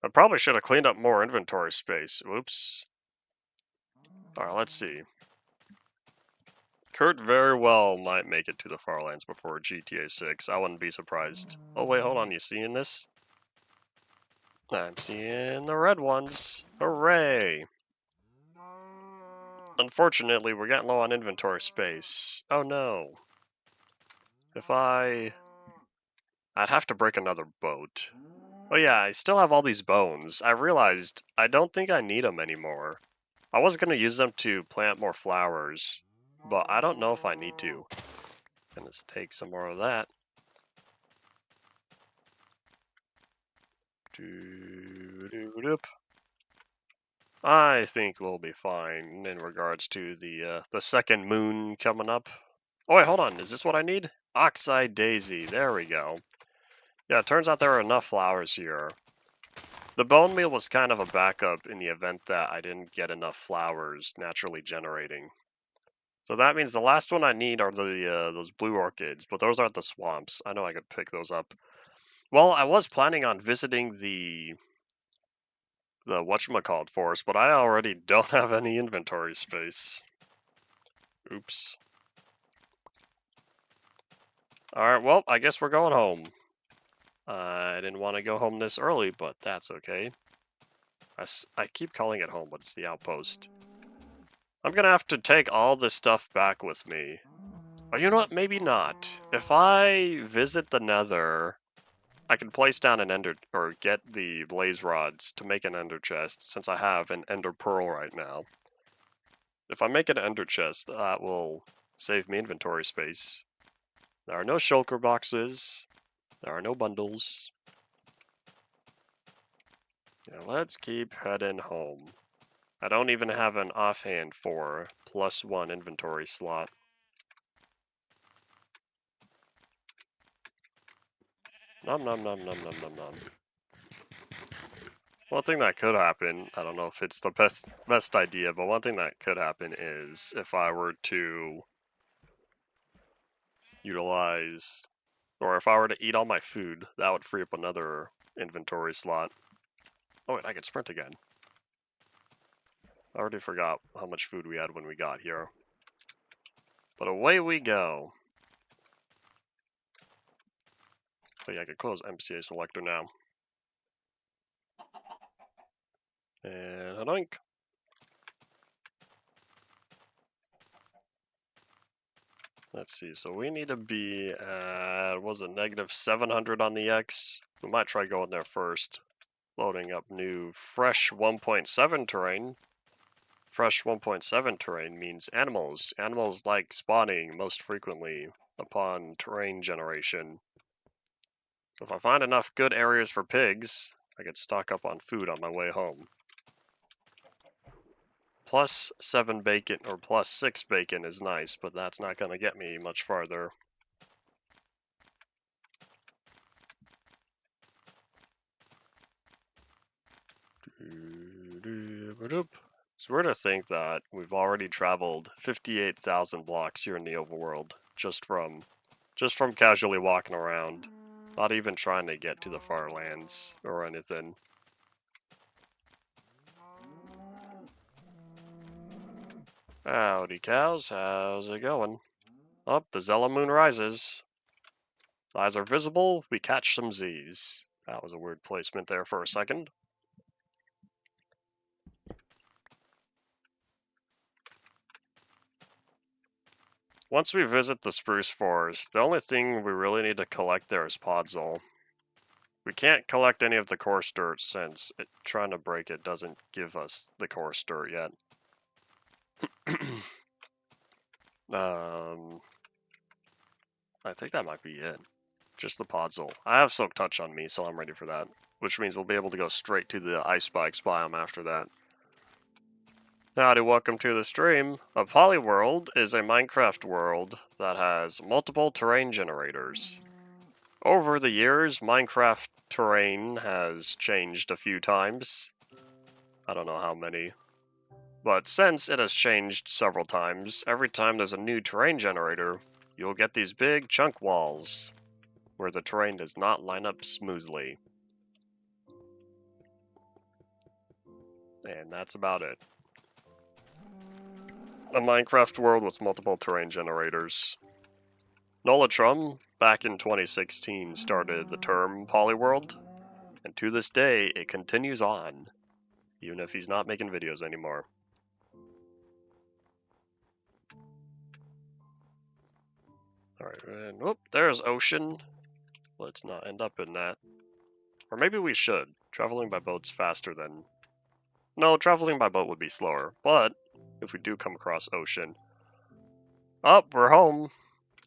I probably should have cleaned up more inventory space. Oops. Alright, let's see. Kurt very well might make it to the Farlands before GTA 6. I wouldn't be surprised. Oh wait, hold on, you seeing this? I'm seeing the red ones. Hooray! Unfortunately, we're getting low on inventory space. Oh no. I'd have to break another boat. Oh yeah, I still have all these bones. I realized I don't think I need them anymore. I was gonna use them to plant more flowers, but I don't know if I need to. Gonna take some more of that. I think we'll be fine in regards to the second moon coming up. Oh wait, hold on. Is this what I need? Oxide Daisy. There we go. Yeah, it turns out there are enough flowers here. The bone meal was kind of a backup in the event that I didn't get enough flowers naturally generating. So that means the last one I need are those blue orchids, but those aren't the swamps. I know I could pick those up. Well, I was planning on visiting the whatchamacallit forest, but I already don't have any inventory space. Oops. Alright, well, I guess we're going home. I didn't want to go home this early, but that's okay. I keep calling it home, but it's the outpost. I'm gonna have to take all this stuff back with me. Or you know what, maybe not. If I visit the nether, I can place down an ender, or get the blaze rods to make an ender chest, since I have an ender pearl right now. If I make an ender chest, that will save me inventory space. There are no shulker boxes. There are no bundles. Now let's keep heading home. I don't even have an offhand for +1 inventory slot. Nom nom nom nom nom nom nom. One thing that could happen, I don't know if it's the best idea, but one thing that could happen is if I were to utilize, or if I were to eat all my food, that would free up another inventory slot. Oh wait, I could sprint again. I already forgot how much food we had when we got here. But away we go. Oh yeah, I could close MCA selector now. And a doink. Let's see, so we need to be at, what was it, -700 on the X? We might try going there first. Loading up new fresh 1.7 terrain. Fresh 1.7 terrain means animals. Animals like spawning most frequently upon terrain generation. If I find enough good areas for pigs, I could stock up on food on my way home. +7 bacon, or +6 bacon is nice, but that's not going to get me much farther. It's weird to think that we've already traveled 58,000 blocks here in the overworld just from casually walking around, not even trying to get to the far lands or anything. Howdy cows, how's it going? Up, the Zella moon rises. Eyes are visible, we catch some Z's. That was a weird placement there for a second. Once we visit the spruce forest, the only thing we really need to collect there is podzol. We can't collect any of the coarse dirt since trying to break it doesn't give us the coarse dirt yet. I think that might be it. Just the podzol. I have Silk Touch on me, so I'm ready for that. Which means we'll be able to go straight to the Ice Spikes biome after that. Howdy, welcome to the stream. A Polyworld is a Minecraft world that has multiple terrain generators. Over the years, Minecraft terrain has changed a few times. I don't know how many. But since it has changed several times, every time there's a new terrain generator, you'll get these big chunk walls where the terrain does not line up smoothly. And that's about it. a Minecraft world with multiple terrain generators. Nola Trum, back in 2016, started the term Polyworld, and to this day, it continues on, even if he's not making videos anymore. Alright, and whoop, there's ocean. Let's not end up in that. Or maybe we should. Traveling by boat's faster than... No, traveling by boat would be slower, but if we do come across ocean... Oh, we're home.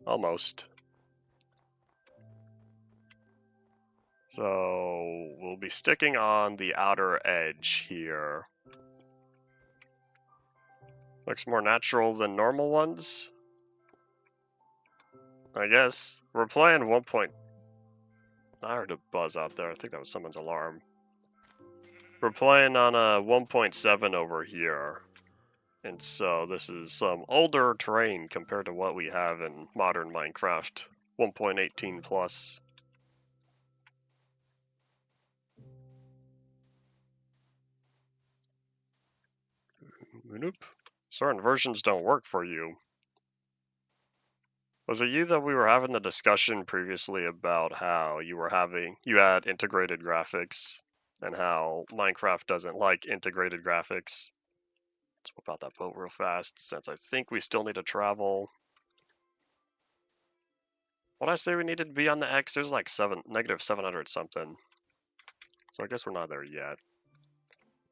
Almost. So, we'll be sticking on the outer edge here. Looks more natural than normal ones. I guess. We're playing 1. I heard a buzz out there. I think that was someone's alarm. We're playing on a 1.7 over here. And so this is some older terrain compared to what we have in modern Minecraft 1.18 plus. Nope. Certain versions don't work for you. Was it you that we were having a discussion previously about how you had integrated graphics and how Minecraft doesn't like integrated graphics? Let's whip out that boat real fast since I think we still need to travel. What did I say we needed to be on the X? There's like negative 700 something. So I guess we're not there yet.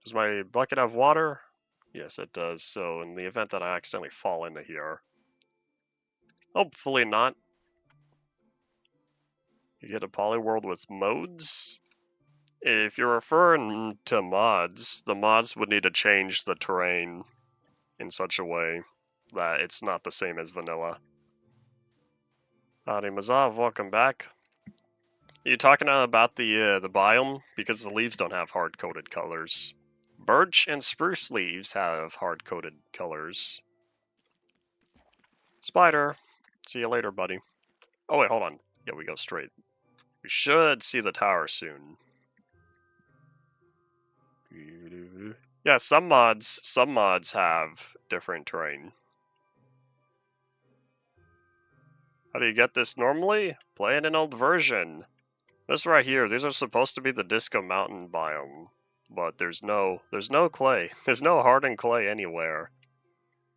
Does my bucket have water? Yes, it does. So in the event that I accidentally fall into here, hopefully not. You get a Polyworld with modes. If you're referring to mods, the mods would need to change the terrain in such a way that it's not the same as vanilla. Howdy Mazav, welcome back. Are you talking about the biome? Because the leaves don't have hard-coded colors. Birch and spruce leaves have hard-coded colors. Spider, see you later, buddy. Oh wait, hold on. Yeah, we go straight. We should see the tower soon. Yeah, some mods have different terrain. How do you get this normally? Play in an old version. This right here, these are supposed to be the Disco Mountain biome, but there's no clay. There's no hardened clay anywhere.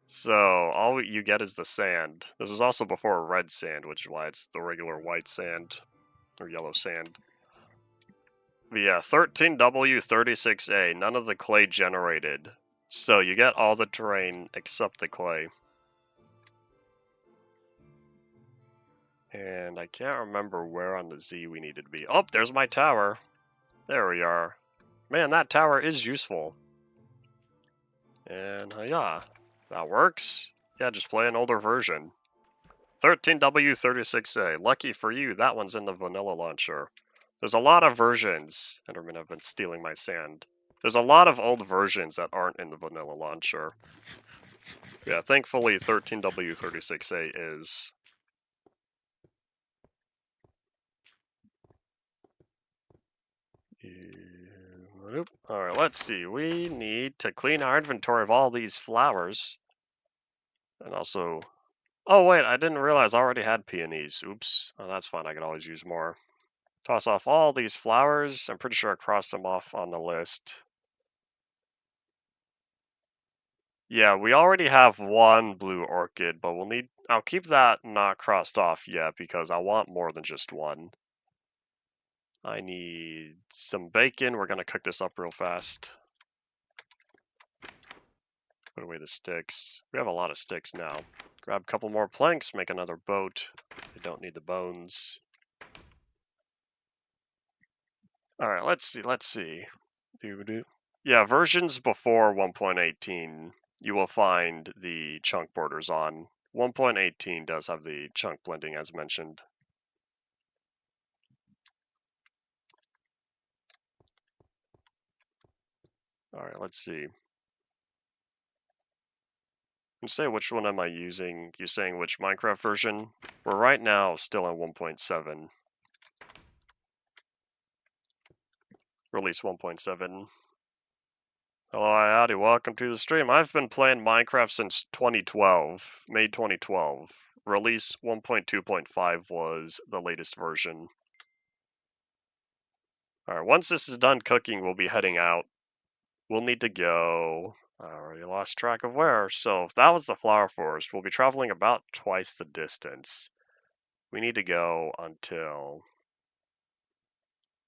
So all you get is the sand. This was also before red sand, which is why it's the regular white sand or yellow sand. But yeah, 13W36A, none of the clay generated. So you get all the terrain except the clay. And I can't remember where on the Z we needed to be. Oh, there's my tower. There we are. Man, that tower is useful. And yeah, that works. Yeah, just play an older version. 13W36A. Lucky for you, that one's in the vanilla launcher. There's a lot of versions. Enderman have been stealing my sand. There's a lot of old versions that aren't in the vanilla launcher. Yeah, thankfully 13W36A is. Alright, let's see. We need to clean our inventory of all these flowers. And also... Oh wait, I didn't realize I already had peonies. Oops. Oh, that's fine, I could always use more. Toss off all these flowers. I'm pretty sure I crossed them off on the list. Yeah, we already have one blue orchid, but I'll keep that not crossed off yet because I want more than just one. I need some bacon. We're gonna cook this up real fast. Put away the sticks. We have a lot of sticks now. Grab a couple more planks, make another boat. I don't need the bones. Alright, let's see. Yeah, versions before 1.18, you will find the chunk borders on. 1.18 does have the chunk blending as mentioned. Alright, let's see. You say which one am I using? You're saying which Minecraft version? We're right now still on 1.7. Release 1.7. Hello, howdy, welcome to the stream. I've been playing Minecraft since 2012, May 2012. Release 1.2.5 was the latest version. Alright, once this is done cooking, we'll be heading out. We'll need to go... I already lost track of where. So if that was the flower forest, we'll be traveling about twice the distance. We need to go until...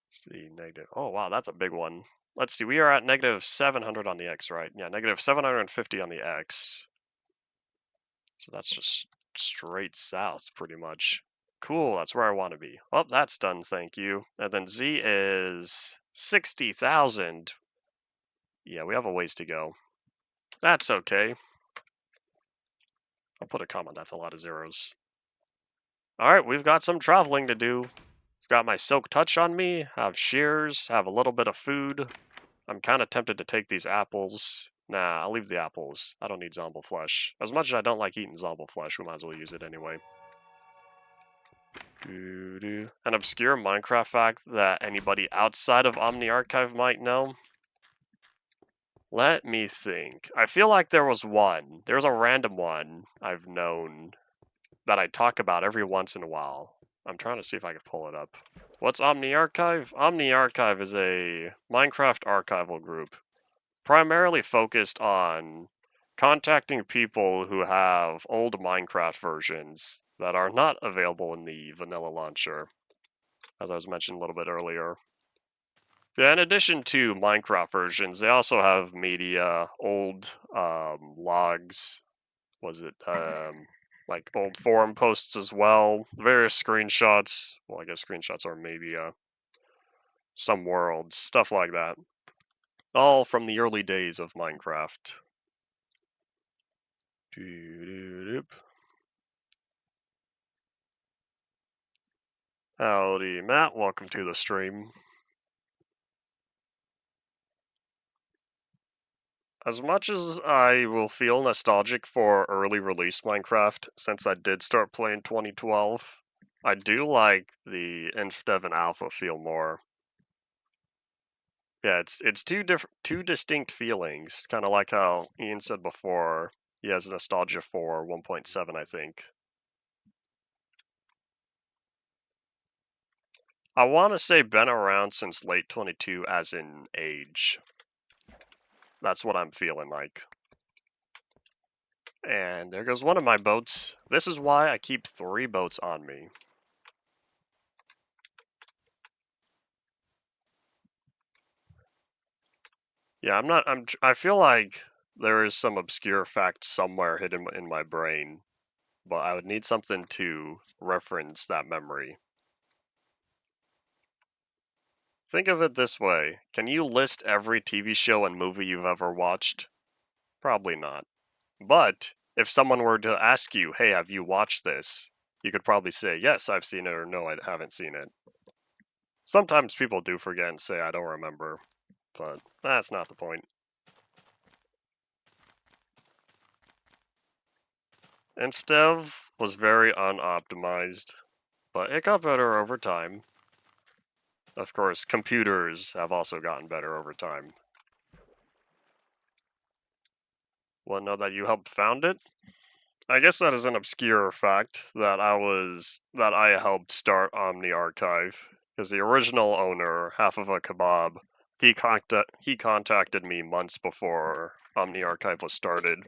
Let's see, negative... Oh, wow, that's a big one. Let's see, we are at negative 700 on the X, right? Yeah, negative 750 on the X. So that's just straight south, pretty much. Cool, that's where I want to be. Oh, that's done, thank you. And then Z is 60,000. Yeah, we have a ways to go. That's okay. I'll put a comment, that's a lot of zeros. Alright, we've got some traveling to do. Got my silk touch on me, have shears, have a little bit of food. I'm kind of tempted to take these apples. Nah, I'll leave the apples. I don't need zombie flesh. As much as I don't like eating zombie flesh, we might as well use it anyway. An obscure Minecraft fact that anybody outside of Omni Archive might know? Let me think. I feel like there was one. There's a random one I've known that I talk about every once in a while. I'm trying to see if I can pull it up. What's Omni Archive? Omni Archive is a Minecraft archival group primarily focused on contacting people who have old Minecraft versions that are not available in the vanilla launcher, as I was mentioning a little bit earlier. Yeah, in addition to Minecraft versions, they also have media, old logs, like old forum posts as well, various screenshots. Well, I guess screenshots are maybe some worlds, stuff like that. All from the early days of Minecraft. Howdy, Matt. Welcome to the stream. As much as I will feel nostalgic for early release Minecraft, since I did start playing 2012, I do like the InfDev and Alpha feel more. Yeah, it's two distinct feelings, kind of like how Ian said before. He has nostalgia for 1.7, I think. I want to say been around since late 22 as in age. That's what I'm feeling like. And there goes one of my boats. This is why I keep 3 boats on me. Yeah, I feel like there is some obscure fact somewhere hidden in my brain, but I would need something to reference that memory. Think of it this way. Can you list every TV show and movie you've ever watched? Probably not. But if someone were to ask you, hey, have you watched this? You could probably say, yes, I've seen it, or no, I haven't seen it. Sometimes people do forget and say, I don't remember, but that's not the point. InfDev was very unoptimized, but it got better over time. Of course, computers have also gotten better over time. Well, know that you helped found it? I guess that is an obscure fact that I helped start Omni Archive, because the original owner, Half of a Kebab, he contacted me months before Omni Archive was started.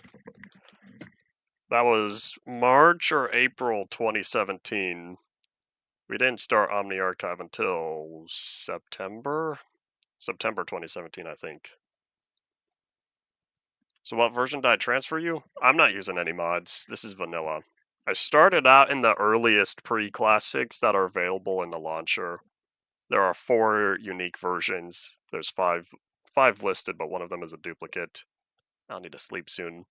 That was March or April 2017. We didn't start Omni Archive until September 2017, I think. So what version did I transfer you? I'm not using any mods. This is vanilla. I started out in the earliest pre-classics that are available in the launcher. There are 4 unique versions. There's five listed, but one of them is a duplicate. I'll need to sleep soon.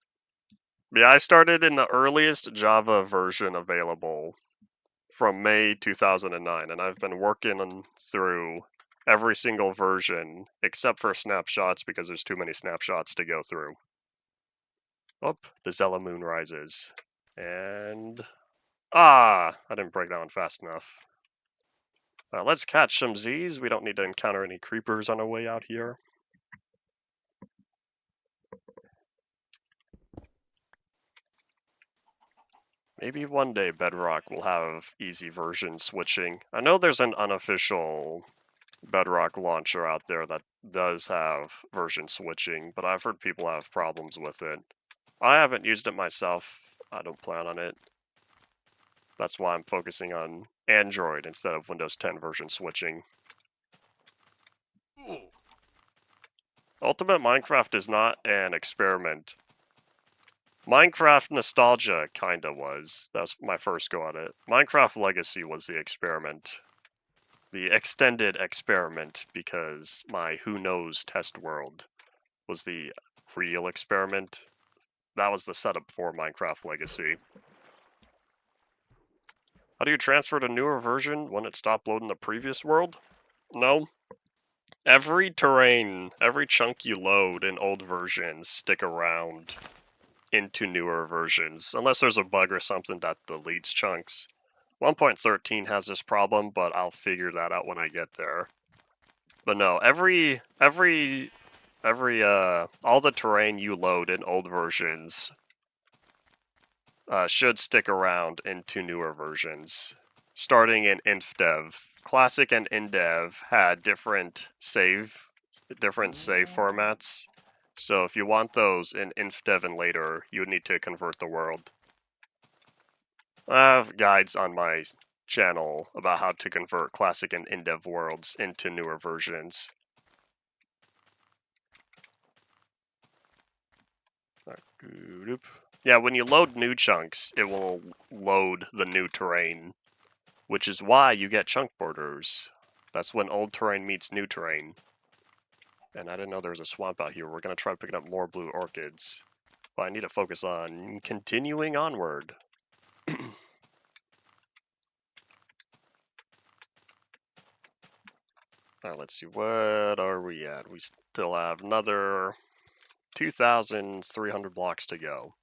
Yeah, I started in the earliest Java version available from May 2009, and I've been working through every single version except for snapshots because there's too many snapshots to go through. Oh, the Zella moon rises. And... I didn't break that one fast enough. Let's catch some Z's. We don't need to encounter any creepers on our way out here. Maybe one day Bedrock will have easy version switching. I know there's an unofficial Bedrock launcher out there that does have version switching, but I've heard people have problems with it. I haven't used it myself. I don't plan on it. That's why I'm focusing on Android instead of Windows 10 version switching. Ultimate Minecraft is not an experiment. Minecraft Nostalgia kinda was. That was my first go at it. Minecraft Legacy was the experiment. The extended experiment, because my Who Knows test world was the real experiment. That was the setup for Minecraft Legacy. How do you transfer to newer version when it stopped loading the previous world? No. Every terrain, every chunk you load in old versions stick around into newer versions, unless there's a bug or something that deletes chunks. 1.13 has this problem, but I'll figure that out when I get there. But no, all the terrain you load in old versions should stick around into newer versions. Starting in InfDev, Classic and InDev had different save formats. So if you want those in InfDev and later, you would need to convert the world. I have guides on my channel about how to convert Classic and InDev worlds into newer versions. Yeah, when you load new chunks, it will load the new terrain, which is why you get chunk borders. That's when old terrain meets new terrain. And I didn't know there was a swamp out here. We're going to try picking up more blue orchids. But I need to focus on continuing onward. Let's see, what are we at? We still have another 2,300 blocks to go.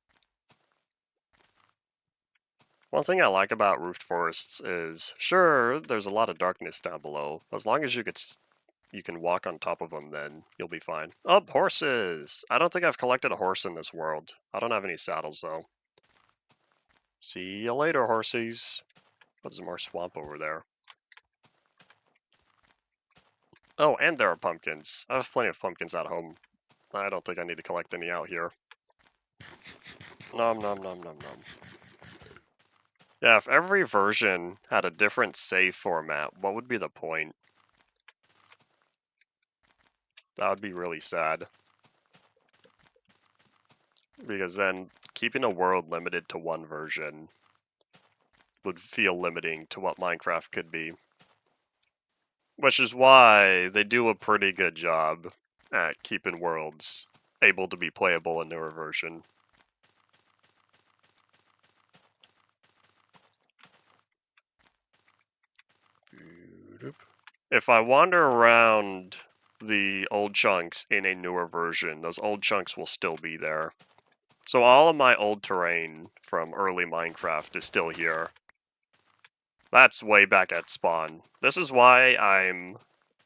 One thing I like about roofed forests is, sure, there's a lot of darkness down below. As long as you can walk on top of them, then you'll be fine. Oh, horses! I don't think I've collected a horse in this world. I don't have any saddles, though. See you later, horsies. Oh, there's more swamp over there. Oh, and there are pumpkins. I have plenty of pumpkins at home. I don't think I need to collect any out here. Nom nom nom nom nom. Yeah, if every version had a different save format, what would be the point? That would be really sad. Because then keeping a world limited to one version would feel limiting to what Minecraft could be. Which is why they do a pretty good job at keeping worlds able to be playable in newer version. If I wander around the old chunks in a newer version, those old chunks will still be there. So all of my old terrain from early Minecraft is still here. That's way back at spawn. This is why I'm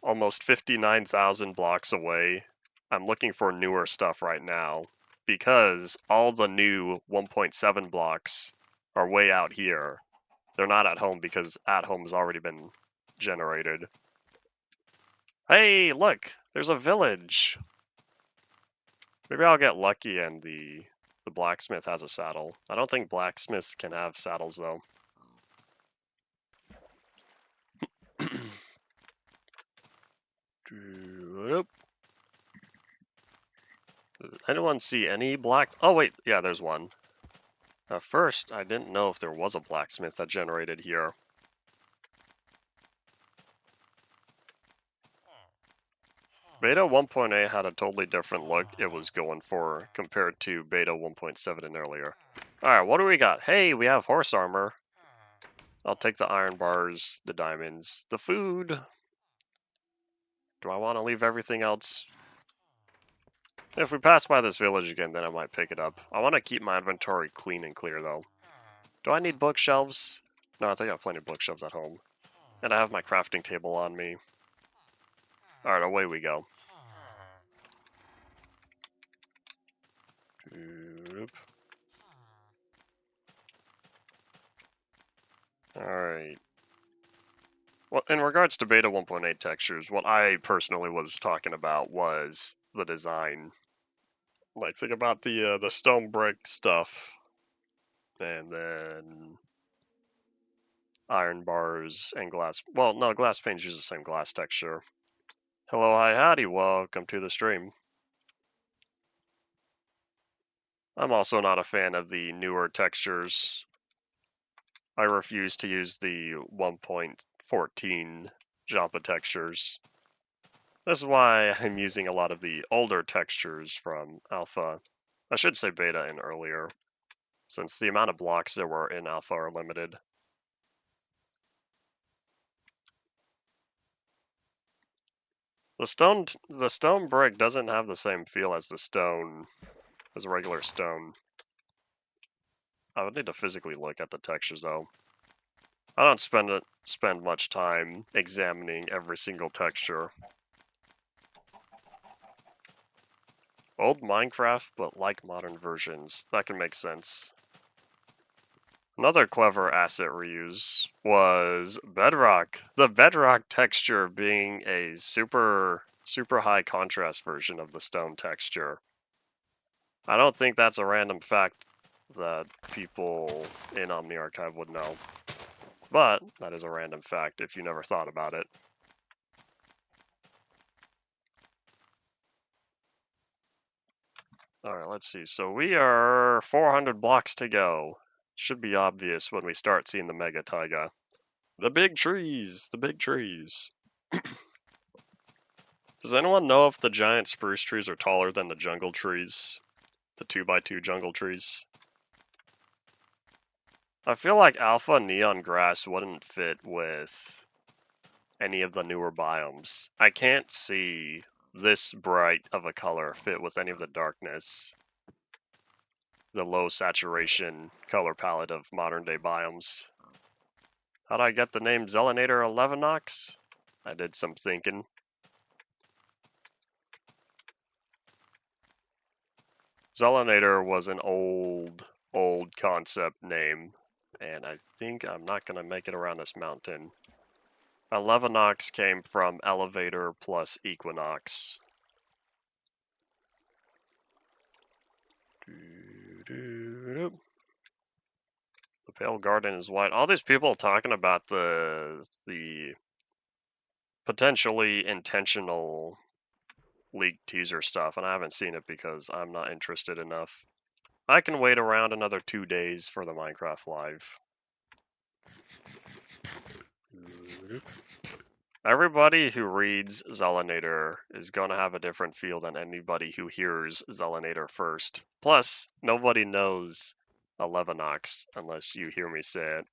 almost 59,000 blocks away. I'm looking for newer stuff right now, because all the new 1.7 blocks are way out here. They're not at home because at home has already been generated. Hey, look! There's a village! Maybe I'll get lucky and the blacksmith has a saddle. I don't think blacksmiths can have saddles, though. Does anyone see any black... Oh, wait. Yeah, there's one. At first, I didn't know if there was a blacksmith that generated here. Beta 1.8 had a totally different look it was going for compared to Beta 1.7 and earlier. Alright, what do we got? Hey, we have horse armor. I'll take the iron bars, the diamonds, the food. Do I want to leave everything else? If we pass by this village again, then I might pick it up. I want to keep my inventory clean and clear, though. Do I need bookshelves? No, I think I have plenty of bookshelves at home. And I have my crafting table on me. Alright, away we go. Alright. Well, in regards to beta 1.8 textures, what I personally was talking about was the design. Like, think about the stone brick stuff, and then iron bars and glass. Well, no, glass panes use the same glass texture. Hello, hi, howdy, welcome to the stream. I'm also not a fan of the newer textures. I refuse to use the 1.14 Java textures. This is why I'm using a lot of the older textures from Alpha. I should say Beta and earlier, since the amount of blocks there were in Alpha are limited. The stone brick doesn't have the same feel as a regular stone. I would need to physically look at the textures though. I don't spend much time examining every single texture. Old Minecraft, but like modern versions. That can make sense. Another clever asset reuse was Bedrock. The Bedrock texture being a super high contrast version of the stone texture. I don't think that's a random fact that people in Omni Archive would know. But that is a random fact if you never thought about it. Alright, let's see. So we are 400 blocks to go. Should be obvious when we start seeing the mega taiga. The big trees! The big trees! Does anyone know if the giant spruce trees are taller than the jungle trees? The 2x2 jungle trees? I feel like alpha neon grass wouldn't fit with any of the newer biomes. I can't see this bright of a color fit with any of the darkness. The low saturation color palette of modern day biomes. How'd I get the name Zelanator 11nox? I did some thinking. Zelanator was an old concept name, and I think I'm not going to make it around this mountain. 11nox came from elevator plus equinox. The pale garden is white. All these people talking about the potentially intentional leaked teaser stuff, and I haven't seen it because I'm not interested enough. I can wait around another 2 days for the Minecraft Live. Everybody who reads Zelanator is going to have a different feel than anybody who hears Zelanator first. Plus, nobody knows 11nox unless you hear me say it.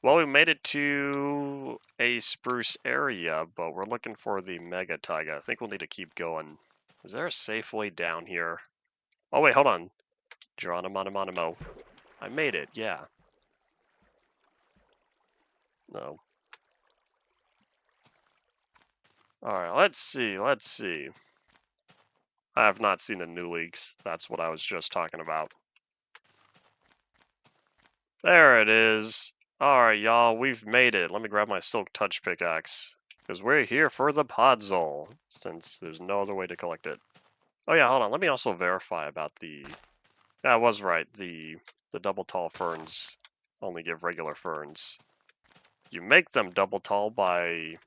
Well, we made it to a spruce area, but we're looking for the mega taiga. I think we'll need to keep going. Is there a safe way down here? Oh wait, hold on. Geronimo. I made it, yeah. No. Alright, let's see. I have not seen the new leaks. That's what I was just talking about. There it is. Alright, y'all, we've made it. Let me grab my silk touch pickaxe. Because we're here for the podzol, since there's no other way to collect it. Oh yeah, hold on. Let me also verify about the... Yeah, I was right. The double tall ferns only give regular ferns. You make them double tall by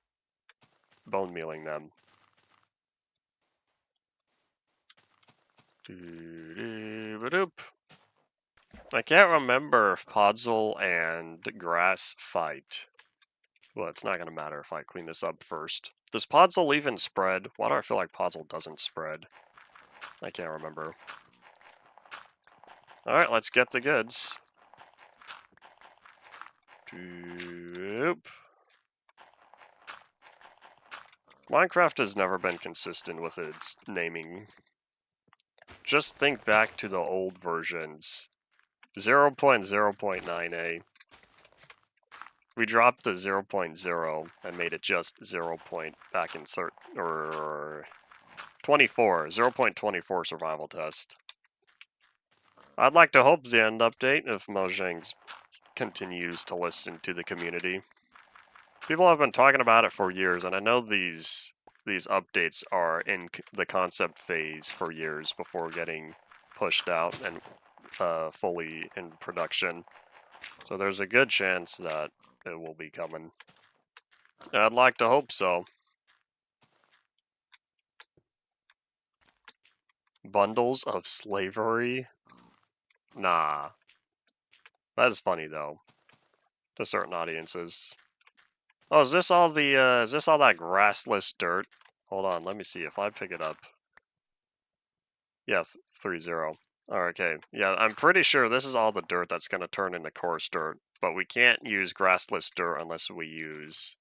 bone mealing them. I can't remember if podzol and grass fight. Well, it's not going to matter if I clean this up first. Does podzol even spread? Why do I feel like podzol doesn't spread? I can't remember. Alright, let's get the goods. Minecraft has never been consistent with its naming. Just think back to the old versions. 0.0.9a. We dropped the 0.0 and made it just 0. Back in 24, 0.24 survival test. I'd like to hope the end update if Mojang's continues to listen to the community. People have been talking about it for years, and I know these updates are in the concept phase for years before getting pushed out and fully in production. So there's a good chance that it will be coming. I'd like to hope so. Bundles of slavery? Nah. That is funny though, to certain audiences. Oh, is this all that grassless dirt? Hold on, let me see if I pick it up. Yeah, 3-0. Okay, yeah, I'm pretty sure this is all the dirt that's going to turn into coarse dirt, but we can't use grassless dirt unless we use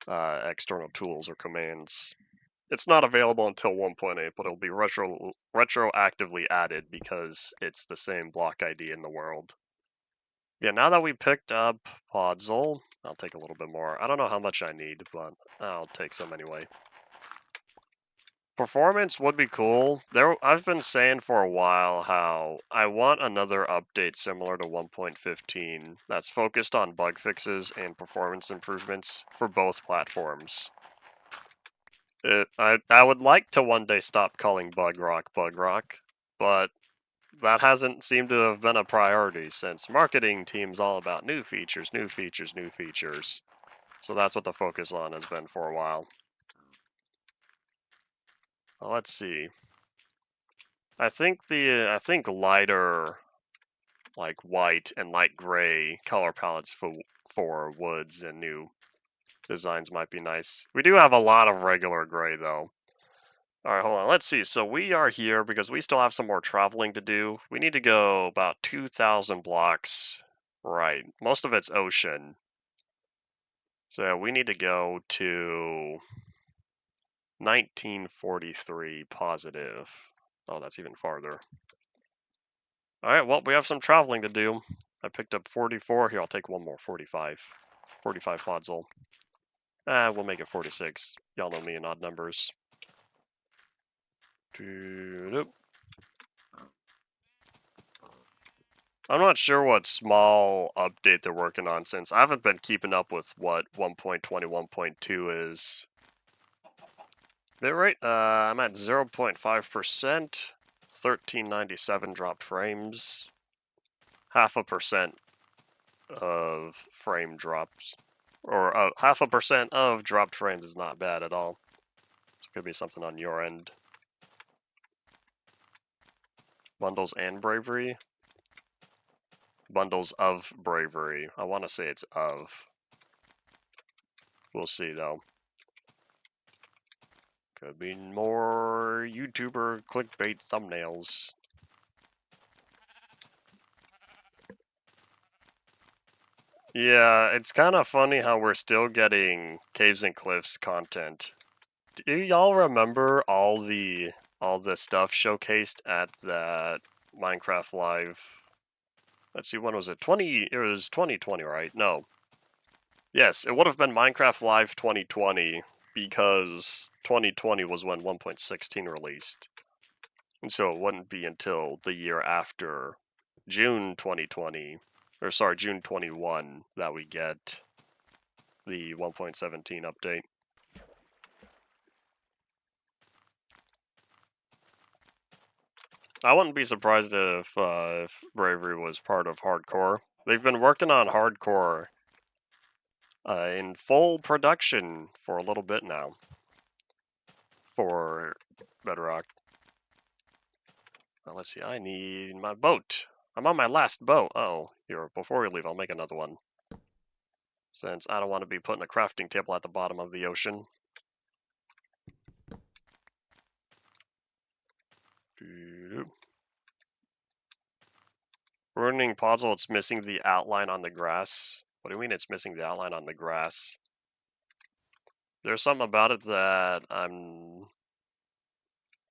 external tools or commands. It's not available until 1.8, but it'll be retroactively added because it's the same block ID in the world. Yeah, now that we picked up Podzol, I'll take a little bit more. I don't know how much I need, but I'll take some anyway. Performance would be cool. I've been saying for a while how I want another update similar to 1.15 that's focused on bug fixes and performance improvements for both platforms. I would like to one day stop calling Bug Rock, but that hasn't seemed to have been a priority since marketing team's all about new features. So that's what the focus on has been for a while. Well, let's see. I think lighter, like white and light gray color palettes for woods and new designs might be nice. We do have a lot of regular gray though. All right, hold on. Let's see. So we are here because we still have some more traveling to do. We need to go about 2,000 blocks. Right. Most of it's ocean. So we need to go to 1943 positive. Oh, that's even farther. All right, well, we have some traveling to do. I picked up 44. Here, I'll take one more, 45. 45 Podzol. We'll make it 46. Y'all know me in odd numbers. I'm not sure what small update they're working on since I haven't been keeping up with what 1.20, 1.2 is. Bitrate, I'm at 0.5%, 1397 dropped frames, 0.5% of frame drops, or 0.5% of dropped frames is not bad at all. So it could be something on your end. Bundles and bravery. Bundles of bravery. I want to say it's of. We'll see though. Could be more YouTuber clickbait thumbnails. Yeah, it's kind of funny how we're still getting Caves and Cliffs content. Do y'all remember all the stuff showcased at that Minecraft Live? Let's see, when was it? It was 2020, right? No. Yes, it would have been Minecraft Live 2020 because 2020 was when 1.16 released. And so it wouldn't be until the year after June 2020, or sorry, June 21 that we get the 1.17 update. I wouldn't be surprised if Bravery was part of Hardcore. They've been working on Hardcore in full production for a little bit now for Bedrock. Let's see, I need my boat. I'm on my last boat. Oh, here, before we leave, I'll make another one. Since I don't want to be putting a crafting table at the bottom of the ocean. Ruining puzzle, it's missing the outline on the grass. What do you mean it's missing the outline on the grass? There's something about it that I'm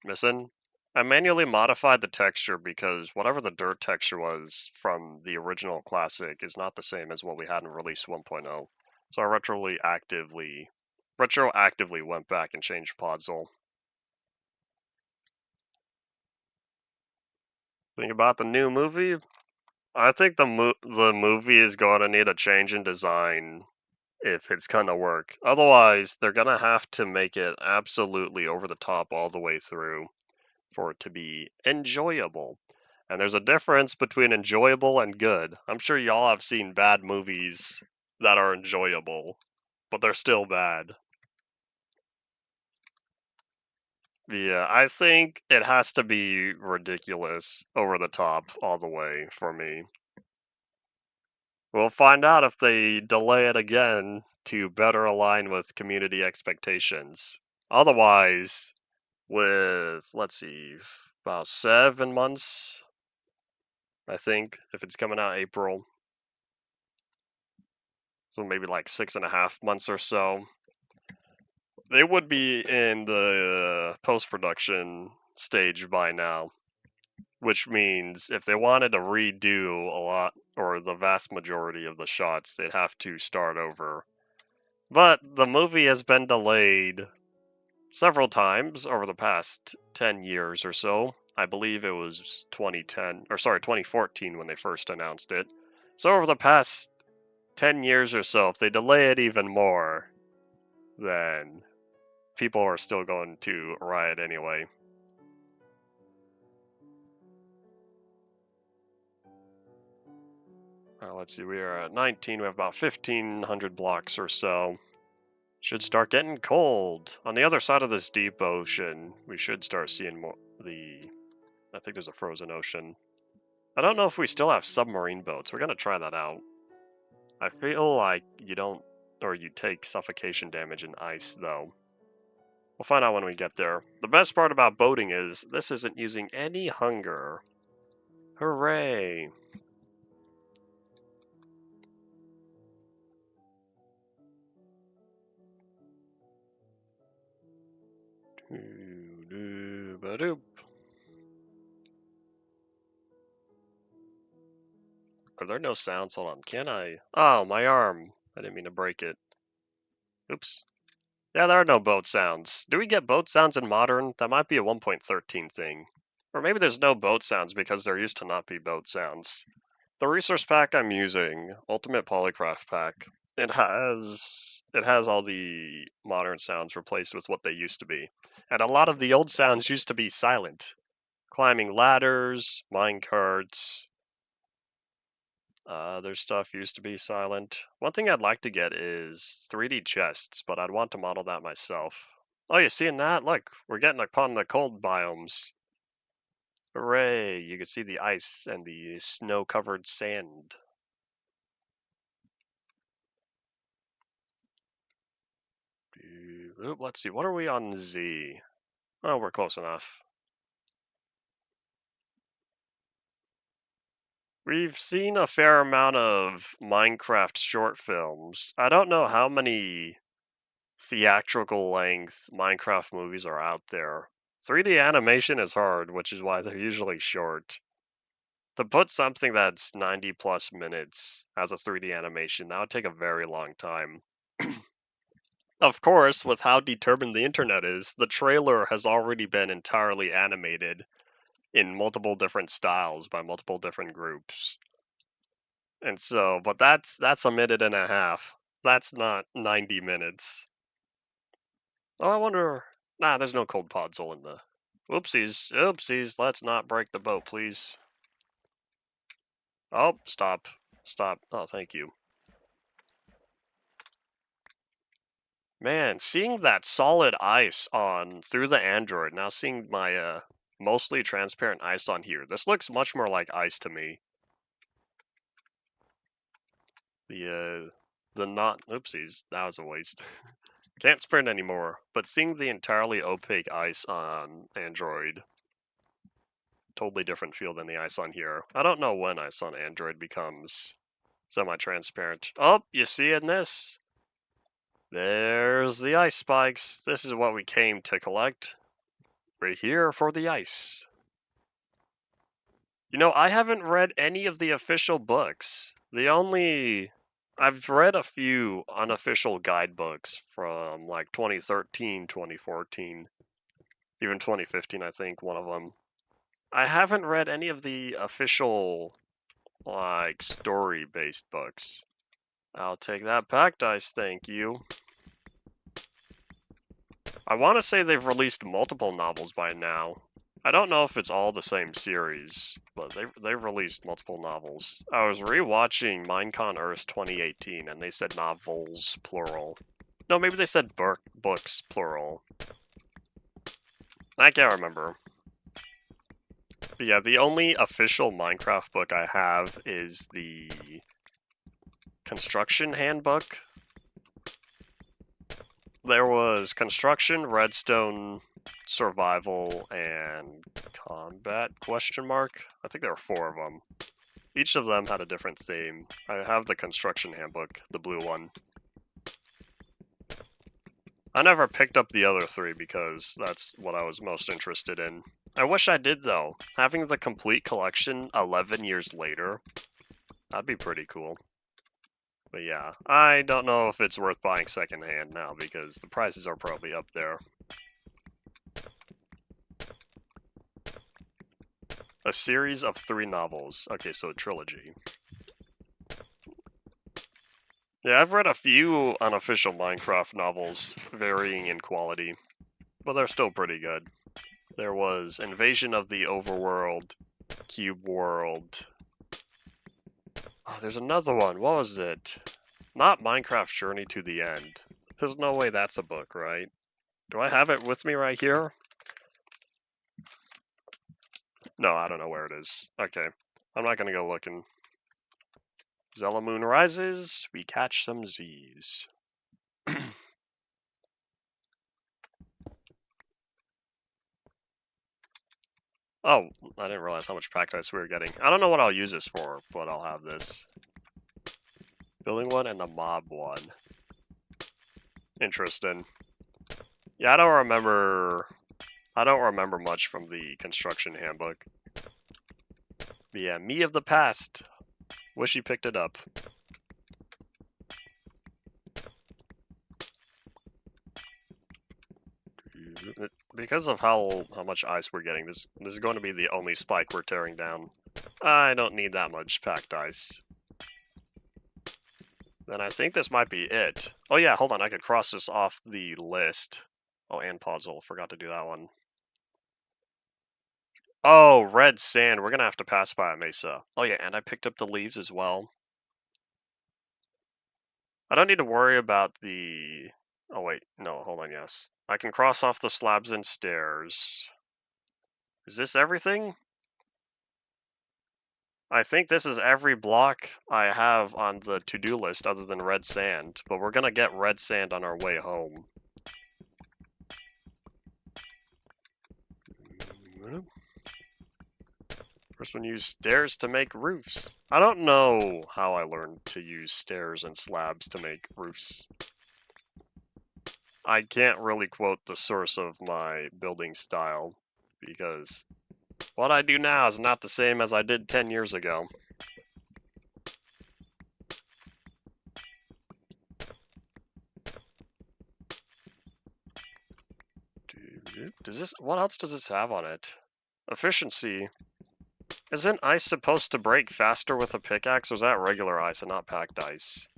missing. I manually modified the texture because whatever the dirt texture was from the original classic is not the same as what we had in release 1.0. So I retroactively went back and changed Podzol. Think about the new movie? I think the movie is going to need a change in design if it's gonna work. Otherwise, they're gonna have to make it absolutely over the top all the way through for it to be enjoyable. And there's a difference between enjoyable and good. I'm sure y'all have seen bad movies that are enjoyable, but they're still bad. Yeah, I think it has to be ridiculous, over the top, all the way for me. We'll find out if they delay it again to better align with community expectations. Otherwise, with, let's see, about 7 months, I think, if it's coming out April, so maybe like 6.5 months or so, they would be in the post-production stage by now, which means if they wanted to redo a lot or the vast majority of the shots, they'd have to start over. But the movie has been delayed several times over the past 10 years or so. I believe it was 2014 when they first announced it. So over the past 10 years or so, if they delay it even more, then people are still going to riot anyway. Let's see, we are at 19. We have about 1,500 blocks or so. Should start getting cold. On the other side of this deep ocean, we should start seeing more I think there's a frozen ocean. I don't know if we still have submarine boats. We're gonna try that out. I feel like you take suffocation damage in ice, though. We'll find out when we get there. The best part about boating is this isn't using any hunger. Hooray! Are there no sounds? Hold on. Can I? Oh, my arm. I didn't mean to break it. Oops. Yeah, there are no boat sounds. Do we get boat sounds in modern? That might be a 1.13 thing. Or maybe there's no boat sounds because there used to not be boat sounds. The resource pack I'm using, Ultimate Polycraft Pack, it has all the modern sounds replaced with what they used to be. And a lot of the old sounds used to be silent. Climbing ladders, mine carts, other stuff used to be silent. One thing I'd like to get is 3D chests, but I'd want to model that myself. Oh, you seeing that? Look, we're getting upon the cold biomes. Hooray! You can see the ice and the snow-covered sand. Let's see, what are we on Z? Oh, we're close enough. We've seen a fair amount of Minecraft short films. I don't know how many theatrical length Minecraft movies are out there. 3D animation is hard, which is why they're usually short. To put something that's 90 plus minutes as a 3D animation, that would take a very long time. Of course, with how determined the internet is, the trailer has already been entirely animated in multiple different styles by multiple different groups. And so, but that's a minute and a half. That's not 90 minutes. Oh, I wonder. Nah, there's no cold podzol in the. Oopsies, oopsies. Let's not break the boat, please. Oh, stop, stop. Oh, thank you. Man, seeing that solid ice on through the Android, now seeing my mostly transparent ice on here. This looks much more like ice to me. The not. Oopsies, that was a waste. Can't sprint anymore, but seeing the entirely opaque ice on Android, totally different feel than the ice on here. I don't know when ice on Android becomes semi-transparent. Oh, you see in this? There's the ice spikes. This is what we came to collect. We're here for the ice. I haven't read any of the official books. I've read a few unofficial guidebooks from like 2013, 2014. Even 2015, I think, one of them. I haven't read any of the official like story-based books. I'll take that pack dice, thank you. I want to say they've released multiple novels by now. I don't know if it's all the same series, but they've released multiple novels. I was rewatching Minecon Earth 2018, and they said novels, plural. No, maybe they said books, plural. I can't remember. But yeah, the only official Minecraft book I have is the construction handbook. There was construction, redstone, survival, and combat, question mark. I think there were 4 of them. Each of them had a different theme. I have the construction handbook, the blue one. I never picked up the other 3 because that's what I was most interested in. I wish I did though. Having the complete collection 11 years later, that'd be pretty cool. But yeah, I don't know if it's worth buying secondhand now because the prices are probably up there. A series of 3 novels. Okay, so a trilogy. Yeah, I've read a few unofficial Minecraft novels, varying in quality, but they're still pretty good. There was Invasion of the Overworld, Cube World. Oh, there's another one. What was it? Not Minecraft Journey to the End. There's no way that's a book, right? Do I have it with me right here? No, I don't know where it is. Okay, I'm not gonna go looking. Zella Moon rises, we catch some Z's. Oh, I didn't realize how much practice we were getting. I don't know what I'll use this for, but I'll have this. Building one and the mob one. Interesting. Yeah, I don't remember much from the construction handbook. But yeah, me of the past. Wish he picked it up. Because of how much ice we're getting, this is going to be the only spike we're tearing down. I don't need that much packed ice. Then I think this might be it. Oh yeah, hold on, I could cross this off the list. Oh, and puzzle, forgot to do that one. Oh, red sand, we're gonna have to pass by a mesa. Oh yeah, and I picked up the leaves as well. I don't need to worry about the... Oh wait, no, hold on, yes. I can cross off the slabs and stairs. Is this everything? I think this is every block I have on the to-do list other than red sand, but we're gonna get red sand on our way home. First one, use stairs to make roofs. I don't know how I learned to use stairs and slabs to make roofs. I can't really quote the source of my building style, because what I do now is not the same as I did 10 years ago. What else does this have on it? Efficiency. Isn't ice supposed to break faster with a pickaxe, or is that regular ice and not packed ice?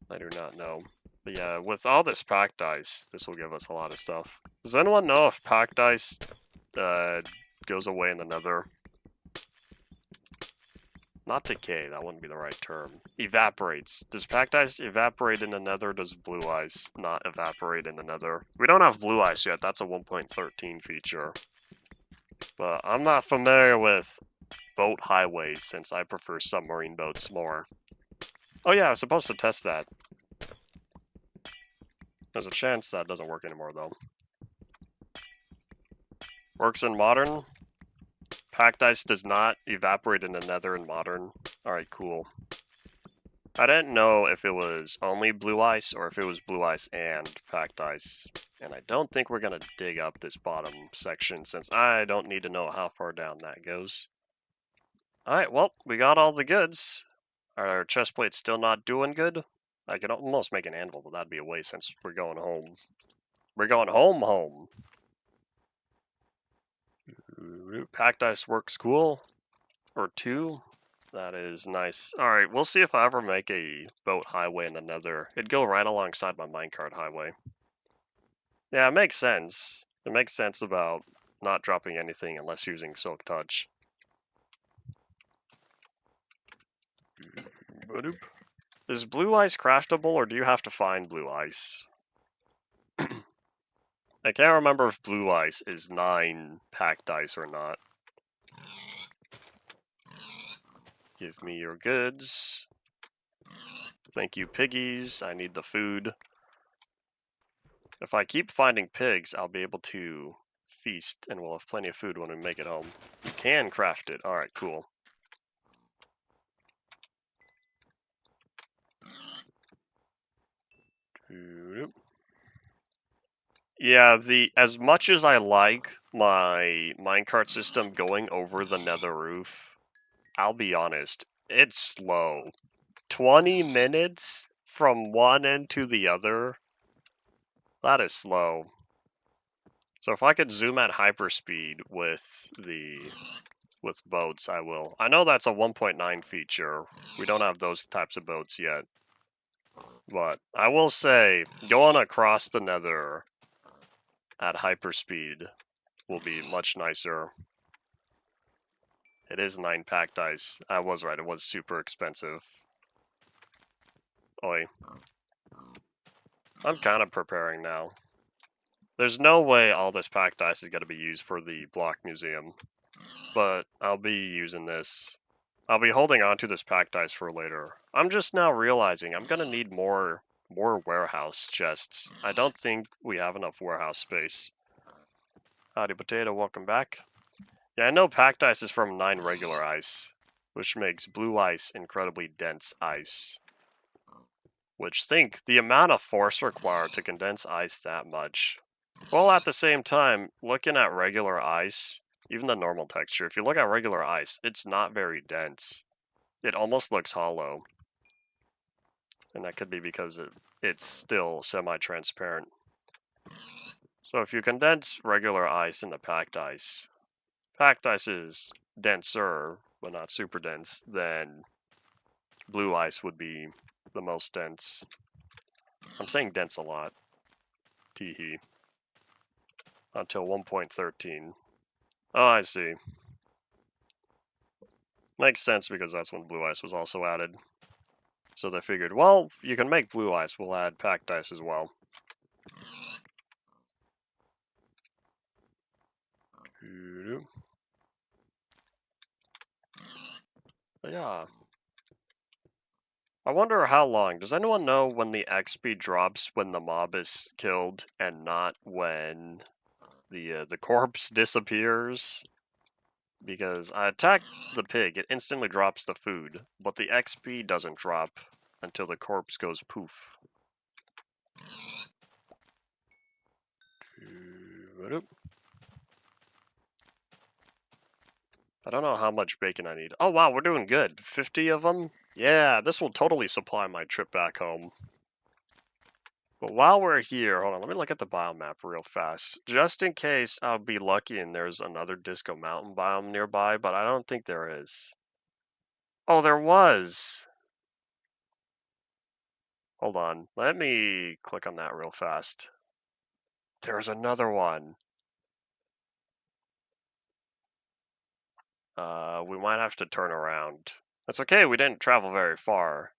I do not know. But yeah, with all this packed ice, this will give us a lot of stuff. Does anyone know if packed ice goes away in the nether? Not decay, that wouldn't be the right term. Evaporates. Does packed ice evaporate in the nether? Does blue ice not evaporate in the nether? We don't have blue ice yet, that's a 1.13 feature. But I'm not familiar with boat highways since I prefer submarine boats more. Oh yeah, I was supposed to test that. There's a chance that doesn't work anymore though. Works in modern. Packed ice does not evaporate in the nether in modern. Alright, cool. I didn't know if it was only blue ice or if it was blue ice and packed ice. And I don't think we're going to dig up this bottom section since I don't need to know how far down that goes. Alright, well, we got all the goods. Our chest plate's still not doing good. I could almost make an anvil, but that'd be a waste since we're going home. We're going home. Packed ice works cool. Or 2. That is nice. Alright, we'll see if I ever make a boat highway in the Nether. It'd go right alongside my minecart highway. Yeah, it makes sense. It makes sense about not dropping anything unless using Silk Touch. Is blue ice craftable, or do you have to find blue ice? I can't remember if blue ice is 9 packed ice or not. Give me your goods. Thank you, piggies. I need the food. If I keep finding pigs, I'll be able to feast, and we'll have plenty of food when we make it home. You can craft it. Alright, cool. Yeah, as much as I like my minecart system going over the nether roof, I'll be honest, it's slow. 20 minutes from one end to the other? That is slow. So if I could zoom at hyperspeed with boats, I will. I know that's a 1.9 feature. We don't have those types of boats yet. But I will say, going across the nether at hyperspeed will be much nicer. It is 9 packed ice. I was right, it was super expensive. Oi. I'm kind of preparing now. There's no way all this packed ice is going to be used for the block museum. But I'll be using this. I'll be holding on to this packed ice for later. I'm just now realizing I'm going to need more warehouse chests. I don't think we have enough warehouse space. Howdy potato, welcome back. Yeah, I know packed ice is from 9 regular ice, which makes blue ice incredibly dense ice. Which think the amount of force required to condense ice that much. Well, at the same time, looking at regular ice, even the normal texture, if you look at regular ice, it's not very dense. It almost looks hollow. And that could be because it's still semi-transparent. So if you condense regular ice into packed ice is denser, but not super dense, then blue ice would be the most dense. I'm saying dense a lot. Teehee. Until 1.13. Oh, I see. Makes sense because that's when blue ice was also added. So they figured, well, you can make blue ice, we'll add packed ice as well. Yeah. I wonder how long. Does anyone know when the XP drops when the mob is killed and not when the corpse disappears? Because I attack the pig, it instantly drops the food, but the XP doesn't drop until the corpse goes poof. I don't know how much bacon I need. Oh wow, we're doing good. 50 of them? Yeah, this will totally supply my trip back home. But while we're here, hold on, let me look at the biome map real fast. Just in case I'll be lucky and there's another Disco Mountain biome nearby, but I don't think there is. Oh, there was! Hold on, let me click on that real fast. There's another one. We might have to turn around. That's okay, we didn't travel very far.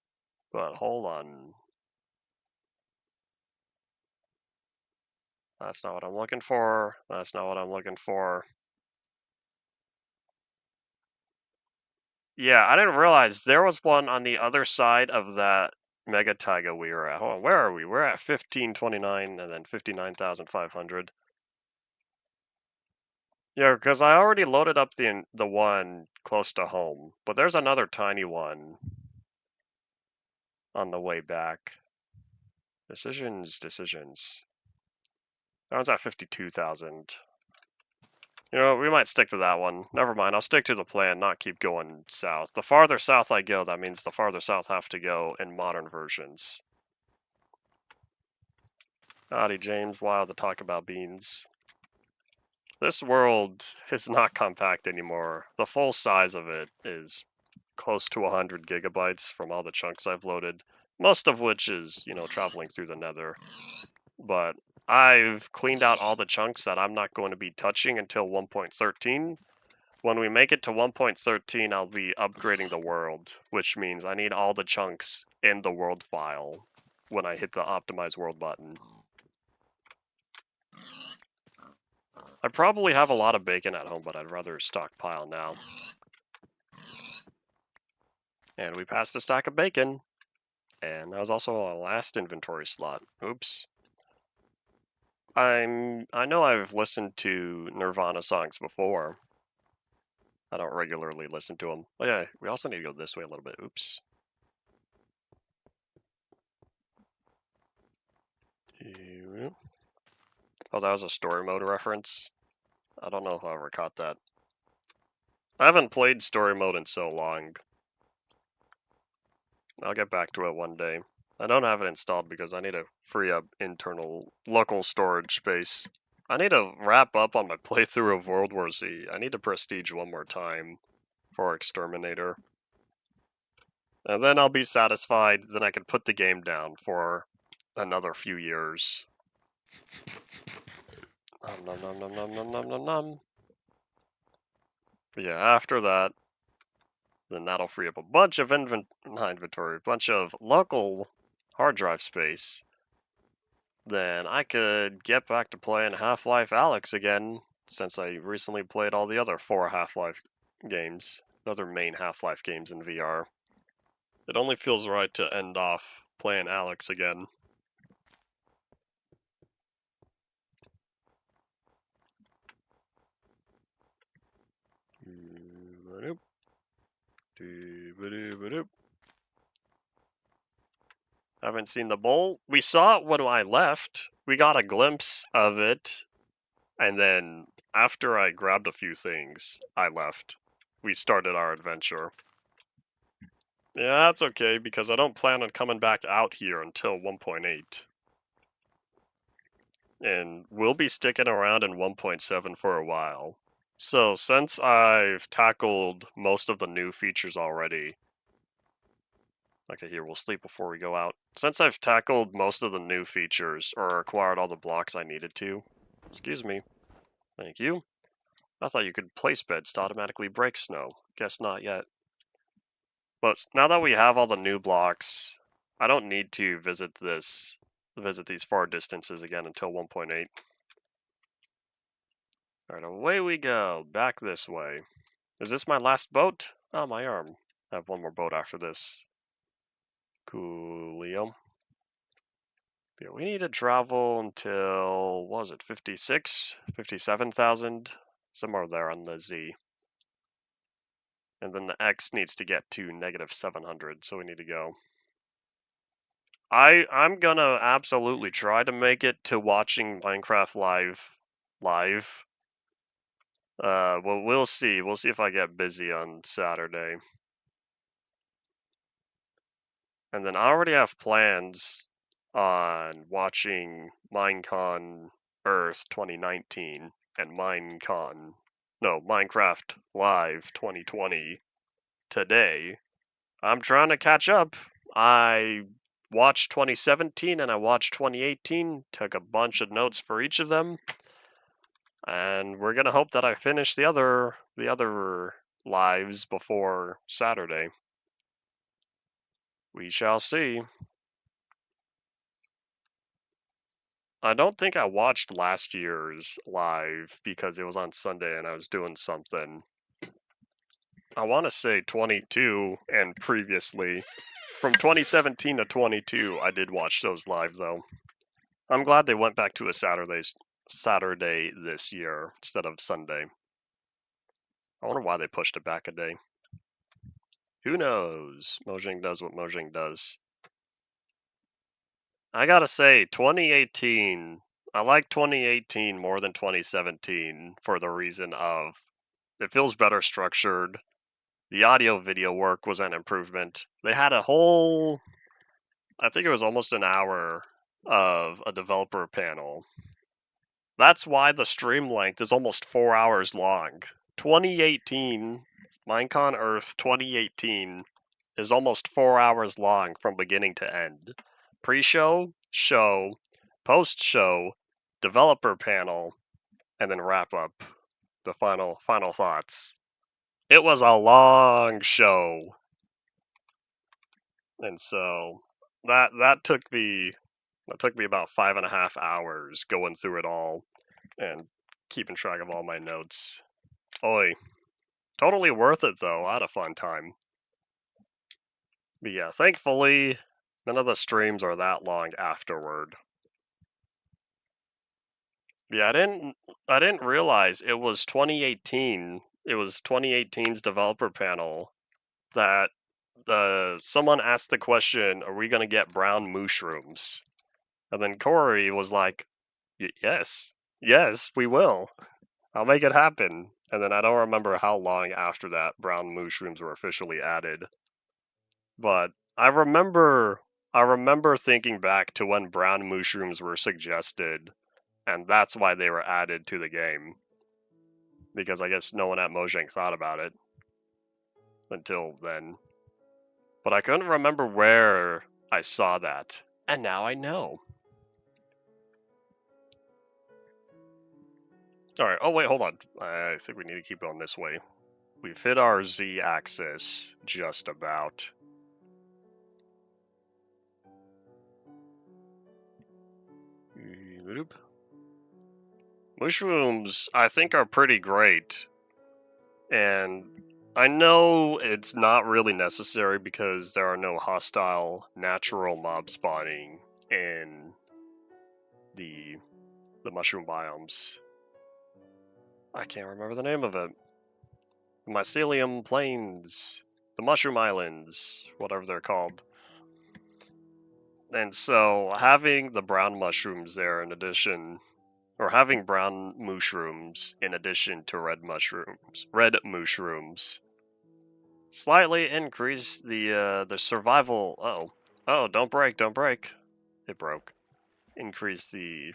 But hold on. That's not what I'm looking for. That's not what I'm looking for. Yeah, I didn't realize there was one on the other side of that mega taiga we were at. Hold on, where are we? We're at 1529 and then 59,500. Yeah, because I already loaded up the one close to home, but there's another tiny one on the way back. Decisions. That one's at 52,000. You know, we might stick to that one. Never mind, I'll stick to the plan, not keep going south. The farther south I go, that means the farther south I have to go in modern versions. Howdy, James. Wow, to talk about beans. This world is not compact anymore. The full size of it is close to 100 gigabytes from all the chunks I've loaded, most of which is, traveling through the nether. But I've cleaned out all the chunks that I'm not going to be touching until 1.13. When we make it to 1.13, I'll be upgrading the world, which means I need all the chunks in the world file when I hit the optimize world button. I probably have a lot of bacon at home, but I'd rather stockpile now. And we passed a stack of bacon. And that was also a last inventory slot. Oops. I know I've listened to Nirvana songs before. I don't regularly listen to them. Oh yeah, we also need to go this way a little bit. Oops. Oh, that was a story mode reference. I don't know if I ever caught that. I haven't played story mode in so long. I'll get back to it one day. I don't have it installed because I need to free up internal local storage space. I need to wrap up on my playthrough of World War Z. I need to prestige one more time for Exterminator. And then I'll be satisfied. Then I can put the game down for another few years. Nom nom nom nom nom nom nom nom. But yeah, after that, then that'll free up a bunch of inventory, a bunch of local hard drive space. Then I could get back to playing Half-Life Alyx again, since I recently played all the other 4 Half-Life games, other main Half-Life games in VR. It only feels right to end off playing Alyx again. Haven't seen the bowl. We saw it when I left. We got a glimpse of it, and then after I grabbed a few things, I left. We started our adventure. Yeah, that's okay, because I don't plan on coming back out here until 1.8. And we'll be sticking around in 1.7 for a while. So since I've tackled most of the new features already, okay, here, we'll sleep before we go out. Since I've tackled most of the new features, or acquired all the blocks I needed to, excuse me, thank you. I thought you could place beds to automatically break snow. Guess not yet. But now that we have all the new blocks, I don't need to visit these far distances again until 1.8. Alright, away we go, back this way. Is this my last boat? Oh, my arm. I have one more boat after this. Coolio. Yeah, we need to travel until, what was it, 56, 57,000? Somewhere there on the Z. And then the X needs to get to negative 700, so we need to go. I'm gonna absolutely try to make it to watching Minecraft live. Well, we'll see. We'll see if I get busy on Saturday. And then I already have plans on watching Minecon Earth 2019 and Minecraft Live 2020 today. I'm trying to catch up. I watched 2017 and I watched 2018, took a bunch of notes for each of them, and we're gonna hope that I finish the other lives before Saturday. We shall see. I don't think I watched last year's live because it was on Sunday and I was doing something. I want to say 22 and previously. From 2017 to 22, I did watch those live though. I'm glad they went back to a Saturday this year instead of Sunday. I wonder why they pushed it back a day. Who knows? Mojang does what Mojang does. I gotta say, 2018, I like 2018 more than 2017 for the reason of it feels better structured. The audio video work was an improvement. They had a whole, I think it was almost an hour of a developer panel. That's why the stream length is almost 4 hours long. 2018, Minecon Earth 2018 is almost 4 hours long from beginning to end. Pre-show, show, post-show, developer panel, and then wrap up. The final thoughts. It was a long show. And so that took me about 5.5 hours going through it all and keeping track of all my notes. Oi. Totally worth it though. I had a fun time. But yeah, thankfully none of the streams are that long afterward. Yeah, I didn't realize it was 2018. It was 2018's developer panel that someone asked the question, "Are we gonna get brown mushrooms?" And then Corey was like, "Yes, yes, we will. I'll make it happen." And then I don't remember how long after that brown mushrooms were officially added. But I remember thinking back to when brown mushrooms were suggested, and that's why they were added to the game. Because I guess no one at Mojang thought about it until then. But I couldn't remember where I saw that. And now I know. Alright, oh wait, hold on. I think we need to keep going this way. We've hit our Z-axis just about. Mushrooms, I think, are pretty great. And I know it's not really necessary because there are no hostile natural mob spawning in the mushroom biomes. I can't remember the name of it. The Mycelium Plains, the Mushroom Islands, whatever they're called. And so having the brown mushrooms there in addition, or having brown mushrooms in addition to red mushrooms, slightly increase the survival. Oh, don't break! It broke. Increase the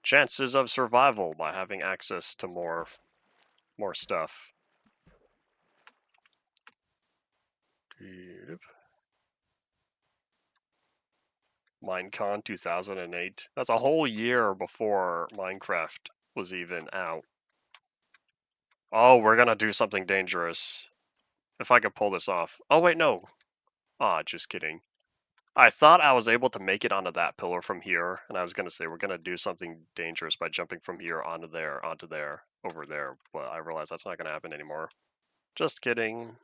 chances of survival by having access to more stuff. Minecon 2008. That's a whole year before Minecraft was even out. Oh, we're gonna do something dangerous. If I could pull this off. Oh, wait, no. Ah, just kidding. I thought I was able to make it onto that pillar from here, and I was gonna say we're gonna do something dangerous by jumping from here onto there, over there, but I realized that's not gonna happen anymore. Just kidding.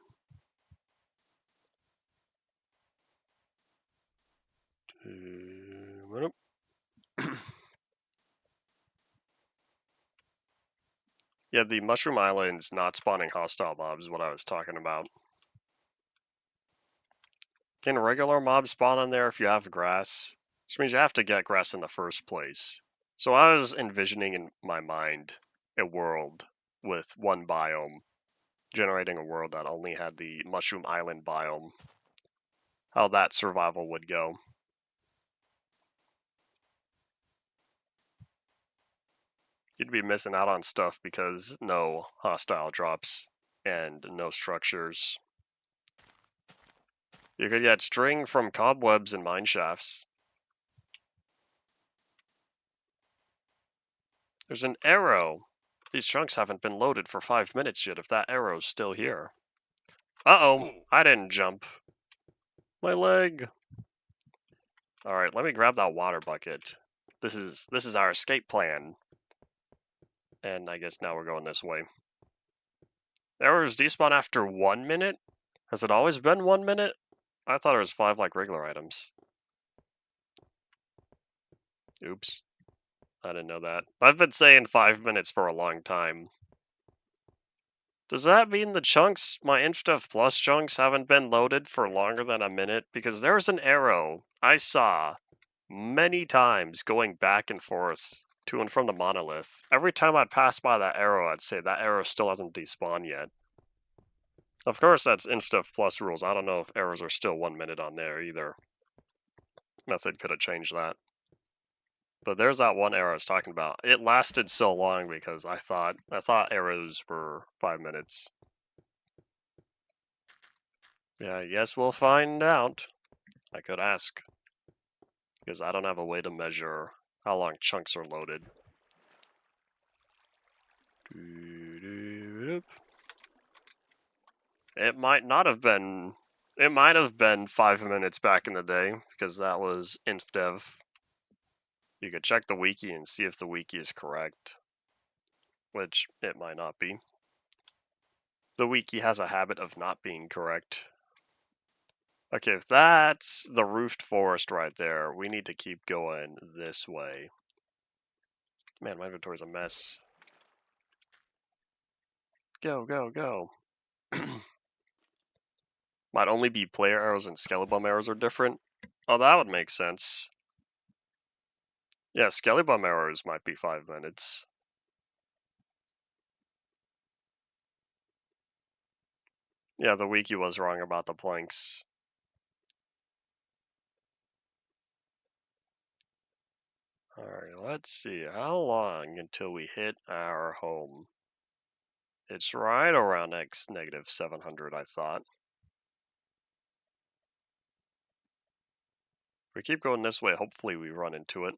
Yeah, the Mushroom Islands not spawning hostile mobs is what I was talking about. Can regular mobs spawn on there if you have grass? Which means you have to get grass in the first place. So I was envisioning in my mind a world with one biome, generating a world that only had the Mushroom Island biome. How that survival would go. You'd be missing out on stuff because no hostile drops and no structures. You could get string from cobwebs and mine shafts. There's an arrow. These chunks haven't been loaded for 5 minutes yet if that arrow's still here. Uh-oh, I didn't jump. My leg. Alright, let me grab that water bucket. This is our escape plan. And I guess now we're going this way. Arrows despawn after 1 minute? Has it always been 1 minute? I thought it was 5 like regular items. Oops. I didn't know that. I've been saying 5 minutes for a long time. Does that mean the chunks, my InfDev Plus chunks, haven't been loaded for longer than a minute? Because there's an arrow I saw many times going back and forth to and from the monolith. Every time I'd pass by that arrow, I'd say that arrow still hasn't despawned yet. Of course, that's InfDev Plus rules. I don't know if arrows are still 1 minute on there either. Method could have changed that. But there's that one arrow I was talking about. It lasted so long because I thought arrows were 5 minutes. Yeah, I guess we'll find out. I could ask. Because I don't have a way to measure how long chunks are loaded. It might not have been. It might have been 5 minutes back in the day, because that was InfDev. You could check the wiki and see if the wiki is correct, which it might not be. The wiki has a habit of not being correct. Okay, if that's the roofed forest right there, we need to keep going this way. Man, my inventory's a mess. Go, go, go. Might only be player arrows and Skelebum arrows are different. Oh, that would make sense. Yeah, Skelebum arrows might be 5 minutes. Yeah, the wiki was wrong about the planks. Alright, let's see. How long until we hit our home? It's right around X negative 700, I thought. If we keep going this way, hopefully we run into it.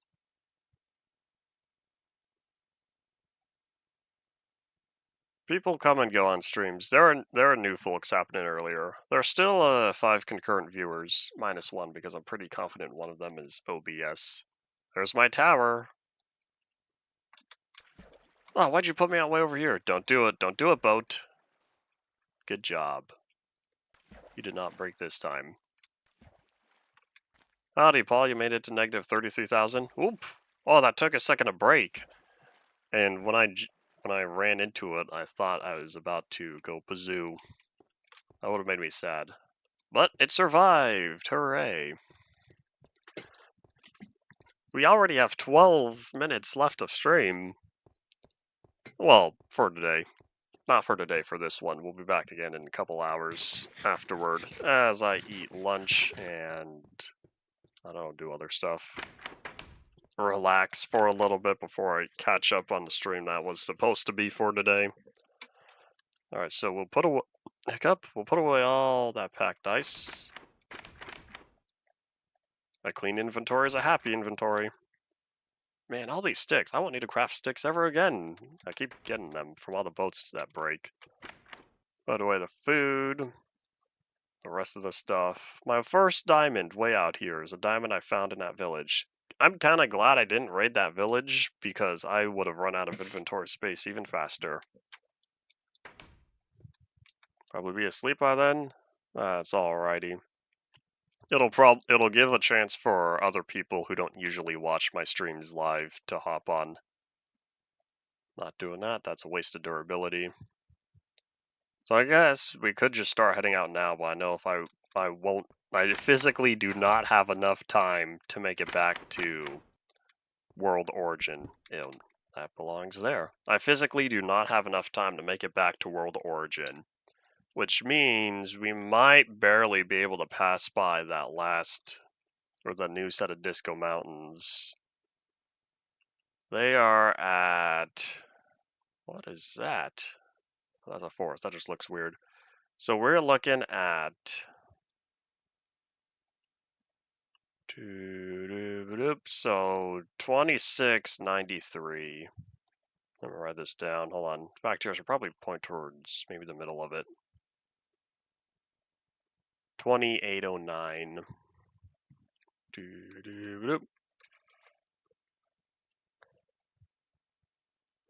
People come and go on streams. There are new folks happening earlier. There are still 5 concurrent viewers, -1 because I'm pretty confident one of them is OBS. There's my tower. Oh, why'd you put me out way over here? Don't do it. Don't do it, boat. Good job. You did not break this time. Howdy, Paul. You made it to negative 33,000. Oop. Oh, that took a second to break. And when I ran into it, I thought I was about to go pazoo. That would have made me sad. But it survived. Hooray. We already have 12 minutes left of stream. Well, for today. Not for today, for this one. We'll be back again in a couple hours afterward as I eat lunch and, I don't know, do other stuff. Relax for a little bit before I catch up on the stream that was supposed to be for today. Alright, so we'll put away, we'll put away all that packed ice. A clean inventory is a happy inventory. Man, all these sticks. I won't need to craft sticks ever again. I keep getting them from all the boats that break. Put away the food. The rest of the stuff. My first diamond way out here is a diamond I found in that village. I'm kind of glad I didn't raid that village because I would have run out of inventory space even faster. Probably be asleep by then. It's alrighty. It'll give a chance for other people who don't usually watch my streams live to hop on. Not doing that. That's a waste of durability. So I guess we could just start heading out now, but I know if I physically do not have enough time to make it back to World Origin. Ew, that belongs there. I physically do not have enough time to make it back to World Origin, which means we might barely be able to pass by that last, or the new set of Disco Mountains. They are at, what is that? Oh, that's a forest, that just looks weird. So we're looking at so 2693. Let me write this down. Hold on. Back here should probably point towards maybe the middle of it. 2809.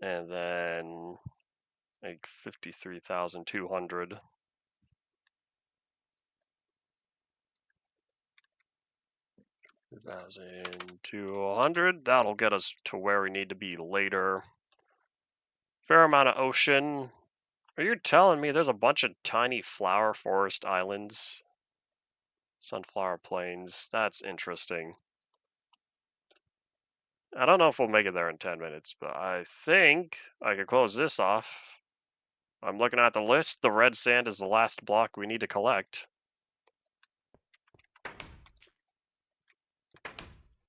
And then like 53,200. 2,200. That'll get us to where we need to be later. Fair amount of ocean. Are you telling me there's a bunch of tiny flower forest islands? Sunflower plains. That's interesting. I don't know if we'll make it there in 10 minutes, but I think I could close this off. I'm looking at the list. The red sand is the last block we need to collect.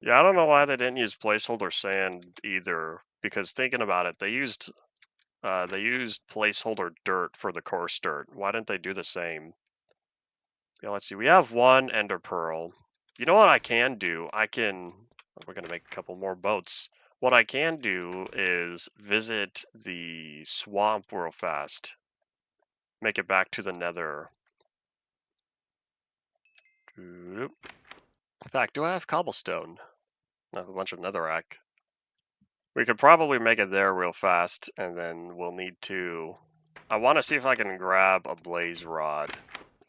Yeah, I don't know why they didn't use placeholder sand either, because thinking about it, they used placeholder dirt for the coarse dirt. Why didn't they do the same? Yeah, let's see. We have one ender pearl. You know what I can do? We're gonna make a couple more boats. What I can do is visit the swamp real fast. Make it back to the nether. In fact, do I have cobblestone? I have a bunch of netherrack. We could probably make it there real fast, and then we'll need to... I want to see if I can grab a blaze rod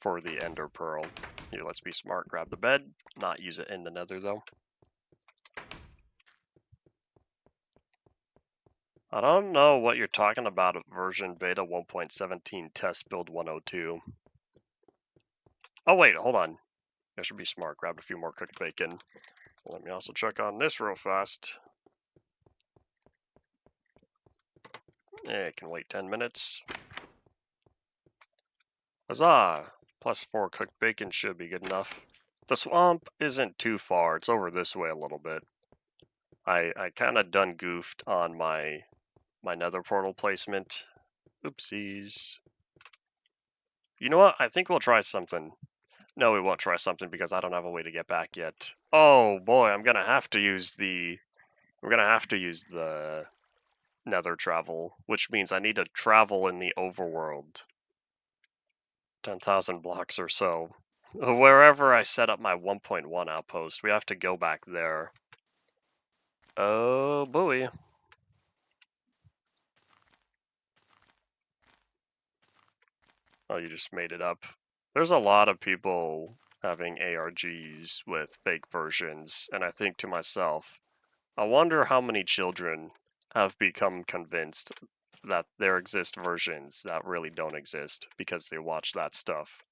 for the ender pearl. Here, let's be smart. Grab the bed. Not use it in the nether, though. I don't know what you're talking about at version beta 1.17 test build 102. Oh, wait, hold on. I should be smart. Grab a few more cooked bacon. Let me also check on this real fast. Yeah, it can wait 10 minutes. Huzzah! +4 cooked bacon should be good enough. The swamp isn't too far. It's over this way a little bit. I kind of done goofed on my nether portal placement. Oopsies. You know what? I think we'll try something. No, we won't try something because I don't have a way to get back yet. Oh boy, I'm gonna have to use the... We're gonna have to use the nether travel, which means I need to travel in the overworld. 10,000 blocks or so. Wherever I set up my 1.1 outpost, we have to go back there. Oh boy. Oh, you just made it up. There's a lot of people having ARGs with fake versions, and I think to myself, I wonder how many children have become convinced that there exist versions that really don't exist because they watch that stuff.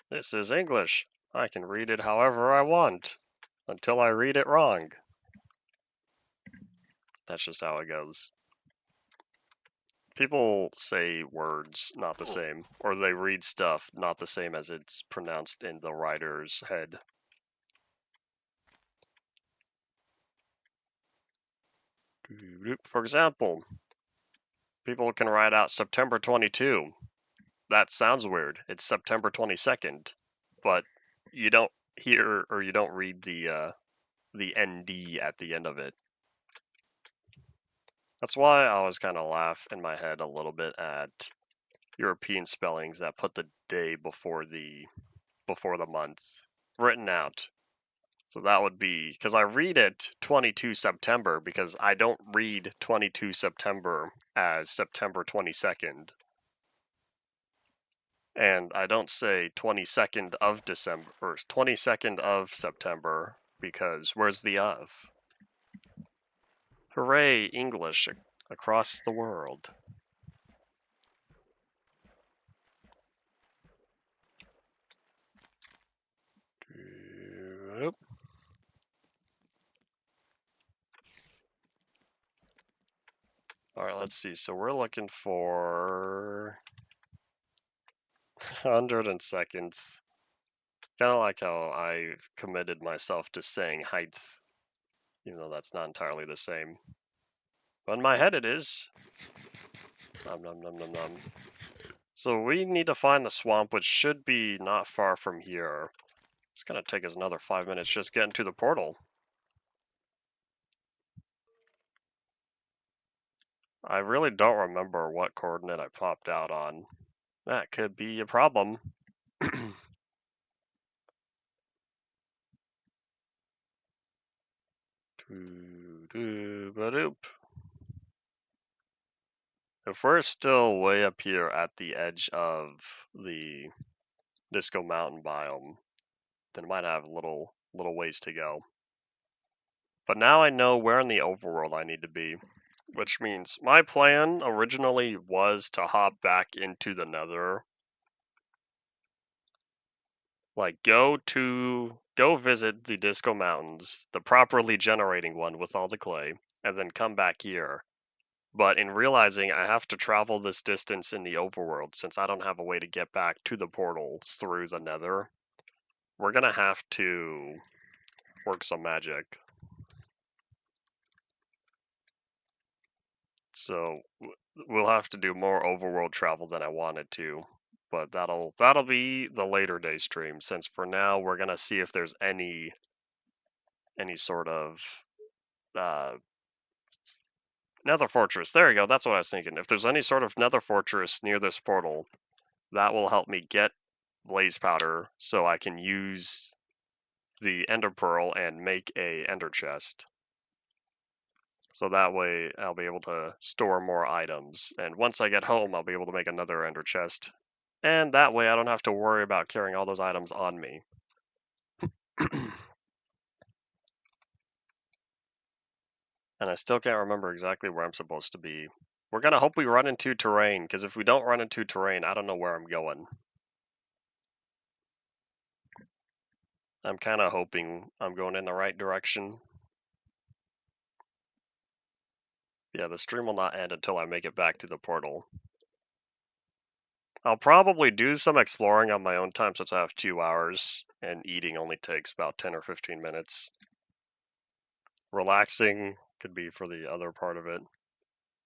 This is English. I can read it however I want until I read it wrong. That's just how it goes. People say words not the same, or they read stuff not the same as it's pronounced in the writer's head. For example, people can write out September 22. That sounds weird. It's September 22nd, but you don't hear or you don't read the ND at the end of it. That's why I always kind of laugh in my head a little bit at European spellings that put the day before the month written out. So that would be, because I read it 22 September because I don't read 22 September as September 22nd. And I don't say 22nd of December or 22nd of September because where's the of? Hooray, English across the world. All right, let's see. So we're looking for 100 seconds. Kind of like how I committed myself to saying height, even though that's not entirely the same. But in my head it is. Nom nom nom nom nom. So we need to find the swamp, which should be not far from here. It's gonna take us another 5 minutes just getting to the portal. I really don't remember what coordinate I popped out on. That could be a problem. If we're still way up here at the edge of the Disco Mountain biome, then it might have a little ways to go. But now I know where in the overworld I need to be, which means my plan originally was to hop back into the nether. Like go visit the Disco Mountains, the properly generating one with all the clay, and then come back here. But in realizing I have to travel this distance in the overworld, since I don't have a way to get back to the portal through the nether, we're gonna have to work some magic. So we'll have to do more overworld travel than I wanted to. But that'll be the later day stream, since for now we're gonna see if there's any sort of nether fortress. There you go, that's what I was thinking. If there's any sort of nether fortress near this portal, that will help me get blaze powder so I can use the ender pearl and make a ender chest. So that way I'll be able to store more items. And once I get home, I'll be able to make another ender chest. And that way I don't have to worry about carrying all those items on me. And I still can't remember exactly where I'm supposed to be. We're gonna hope we run into terrain, because if we don't run into terrain, I don't know where I'm going. I'm kind of hoping I'm going in the right direction. Yeah, the stream will not end until I make it back to the portal. I'll probably do some exploring on my own time since I have 2 hours, and eating only takes about 10 or 15 minutes. Relaxing could be for the other part of it.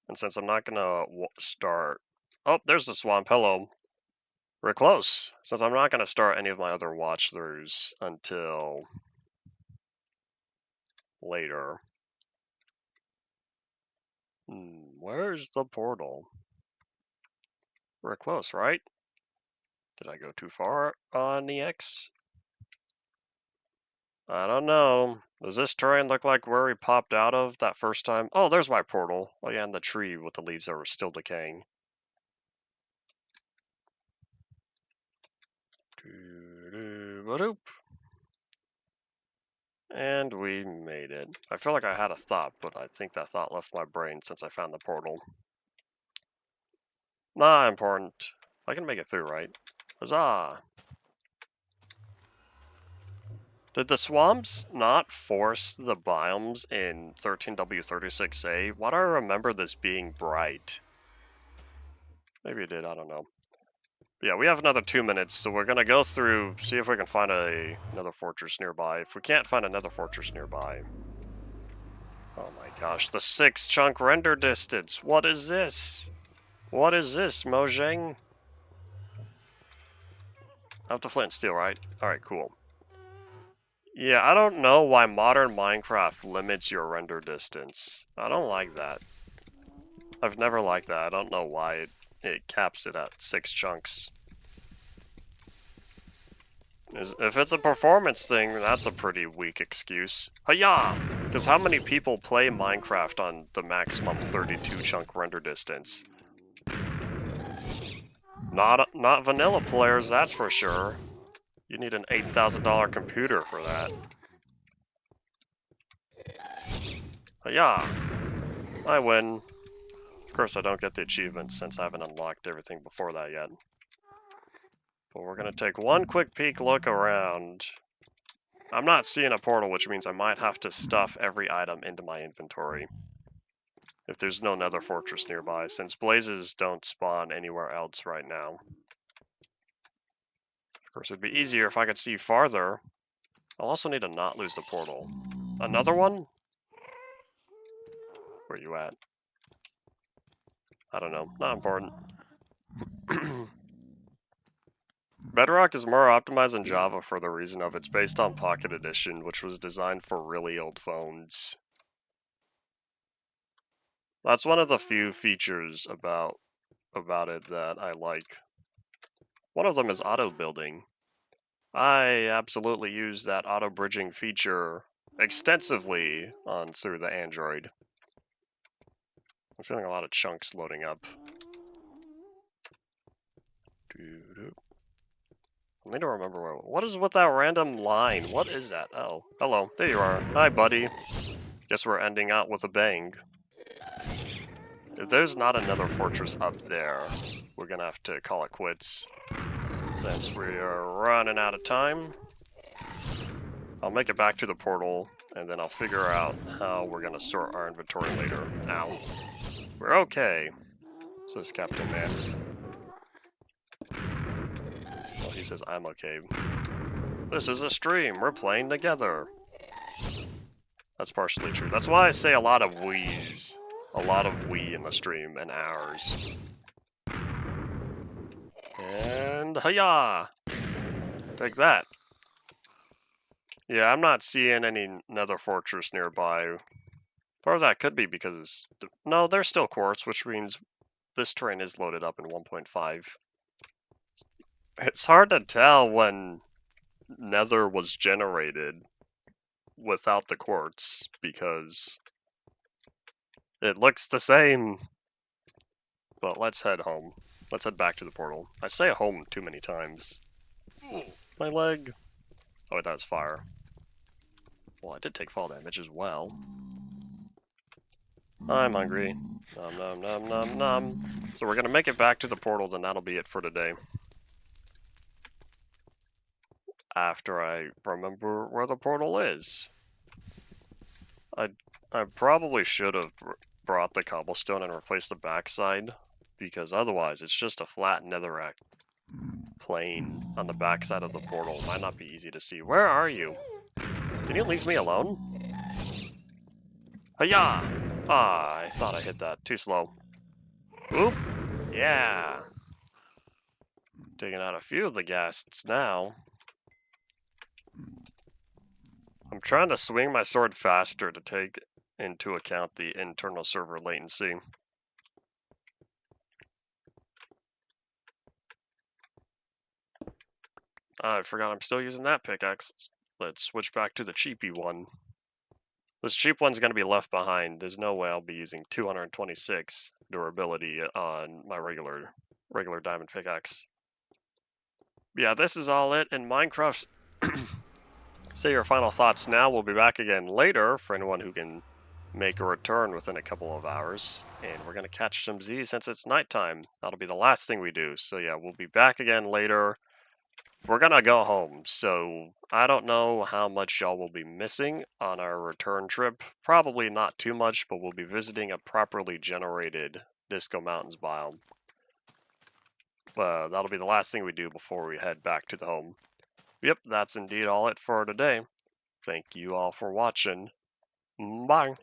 And since I'm not gonna start... Oh, there's the swamp, hello. We're close. Since I'm not gonna start any of my other watch-throughs until later. Where's the portal? We're close, right? Did I go too far on the X? I don't know. Does this terrain look like where we popped out of that first time? Oh, there's my portal. Oh yeah, and the tree with the leaves that were still decaying. And we made it. I feel like I had a thought, but I think that thought left my brain since I found the portal. Not important. I can make it through, right? Huzzah! Did the swamps not force the biomes in 13W36A? Why do I remember this being bright? Maybe it did, I don't know. Yeah, we have another 2 minutes, so we're gonna go through, see if we can find another fortress nearby. If we can't find another fortress nearby... Oh my gosh, the 6 chunk render distance! What is this? What is this, Mojang? I have to flint and steel, right? Alright, cool. Yeah, I don't know why modern Minecraft limits your render distance. I don't like that. I've never liked that. I don't know why it caps it at 6 chunks. If it's a performance thing, that's a pretty weak excuse. Hi-ya! Because how many people play Minecraft on the maximum 32 chunk render distance? Not vanilla players, that's for sure. You need an $8,000 computer for that. Hi-ya! I win. Of course, I don't get the achievement since I haven't unlocked everything before that yet. But we're gonna take one quick peek look around. I'm not seeing a portal, which means I might have to stuff every item into my inventory. If there's no nether fortress nearby, since blazes don't spawn anywhere else right now. Of course, it'd be easier if I could see farther. I'll also need to not lose the portal. Another one? Where you at? I don't know. Not important. Bedrock is more optimized than Java for the reason of it's based on Pocket Edition, which was designed for really old phones. That's one of the few features about it that I like. One of them is auto building. I absolutely use that auto bridging feature extensively through the Android. I'm feeling a lot of chunks loading up. I need to remember what is with that random line? What is that? Oh, hello. There you are. Hi, buddy. Guess we're ending out with a bang. If there's not another fortress up there, we're gonna have to call it quits. Since we are running out of time. I'll make it back to the portal, and then I'll figure out how we're gonna sort our inventory later. Ow. We're okay, says Captain Man. Well, he says I'm okay. This is a stream. We're playing together. That's partially true. That's why I say a lot of we's. A lot of we in the stream and ours. And hiya! Take that. Yeah, I'm not seeing any nether fortress nearby. Part of that could be because... No, there's still quartz, which means this terrain is loaded up in 1.5. It's hard to tell when nether was generated without the quartz, because it looks the same. But let's head home. Let's head back to the portal. I say home too many times. My leg. Oh, that was fire. Well, I did take fall damage as well. I'm hungry. Nom nom nom nom nom. So we're gonna make it back to the portal, and that'll be it for today. After I remember where the portal is. I probably should have brought the cobblestone and replaced the backside, because otherwise it's just a flat netherrack plane on the backside of the portal. Might not be easy to see. Where are you? Can you leave me alone? Hiya! Ah, I thought I hit that. Too slow. Oop! Yeah! Taking out a few of the ghasts now. I'm trying to swing my sword faster to take into account the internal server latency. I forgot I'm still using that pickaxe. Let's switch back to the cheapy one. This cheap one's going to be left behind. There's no way I'll be using 226 durability on my regular diamond pickaxe. Yeah, this is all it in Minecraft. Say your final thoughts now. We'll be back again later for anyone who can make a return within a couple of hours. And we're going to catch some Z's since it's nighttime. That'll be the last thing we do. So yeah, we'll be back again later. We're going to go home. So I don't know how much y'all will be missing on our return trip. Probably not too much, but we'll be visiting a properly generated Disco Mountains biome. That'll be the last thing we do before we head back to the home. Yep, that's indeed all it for today. Thank you all for watching. Bye.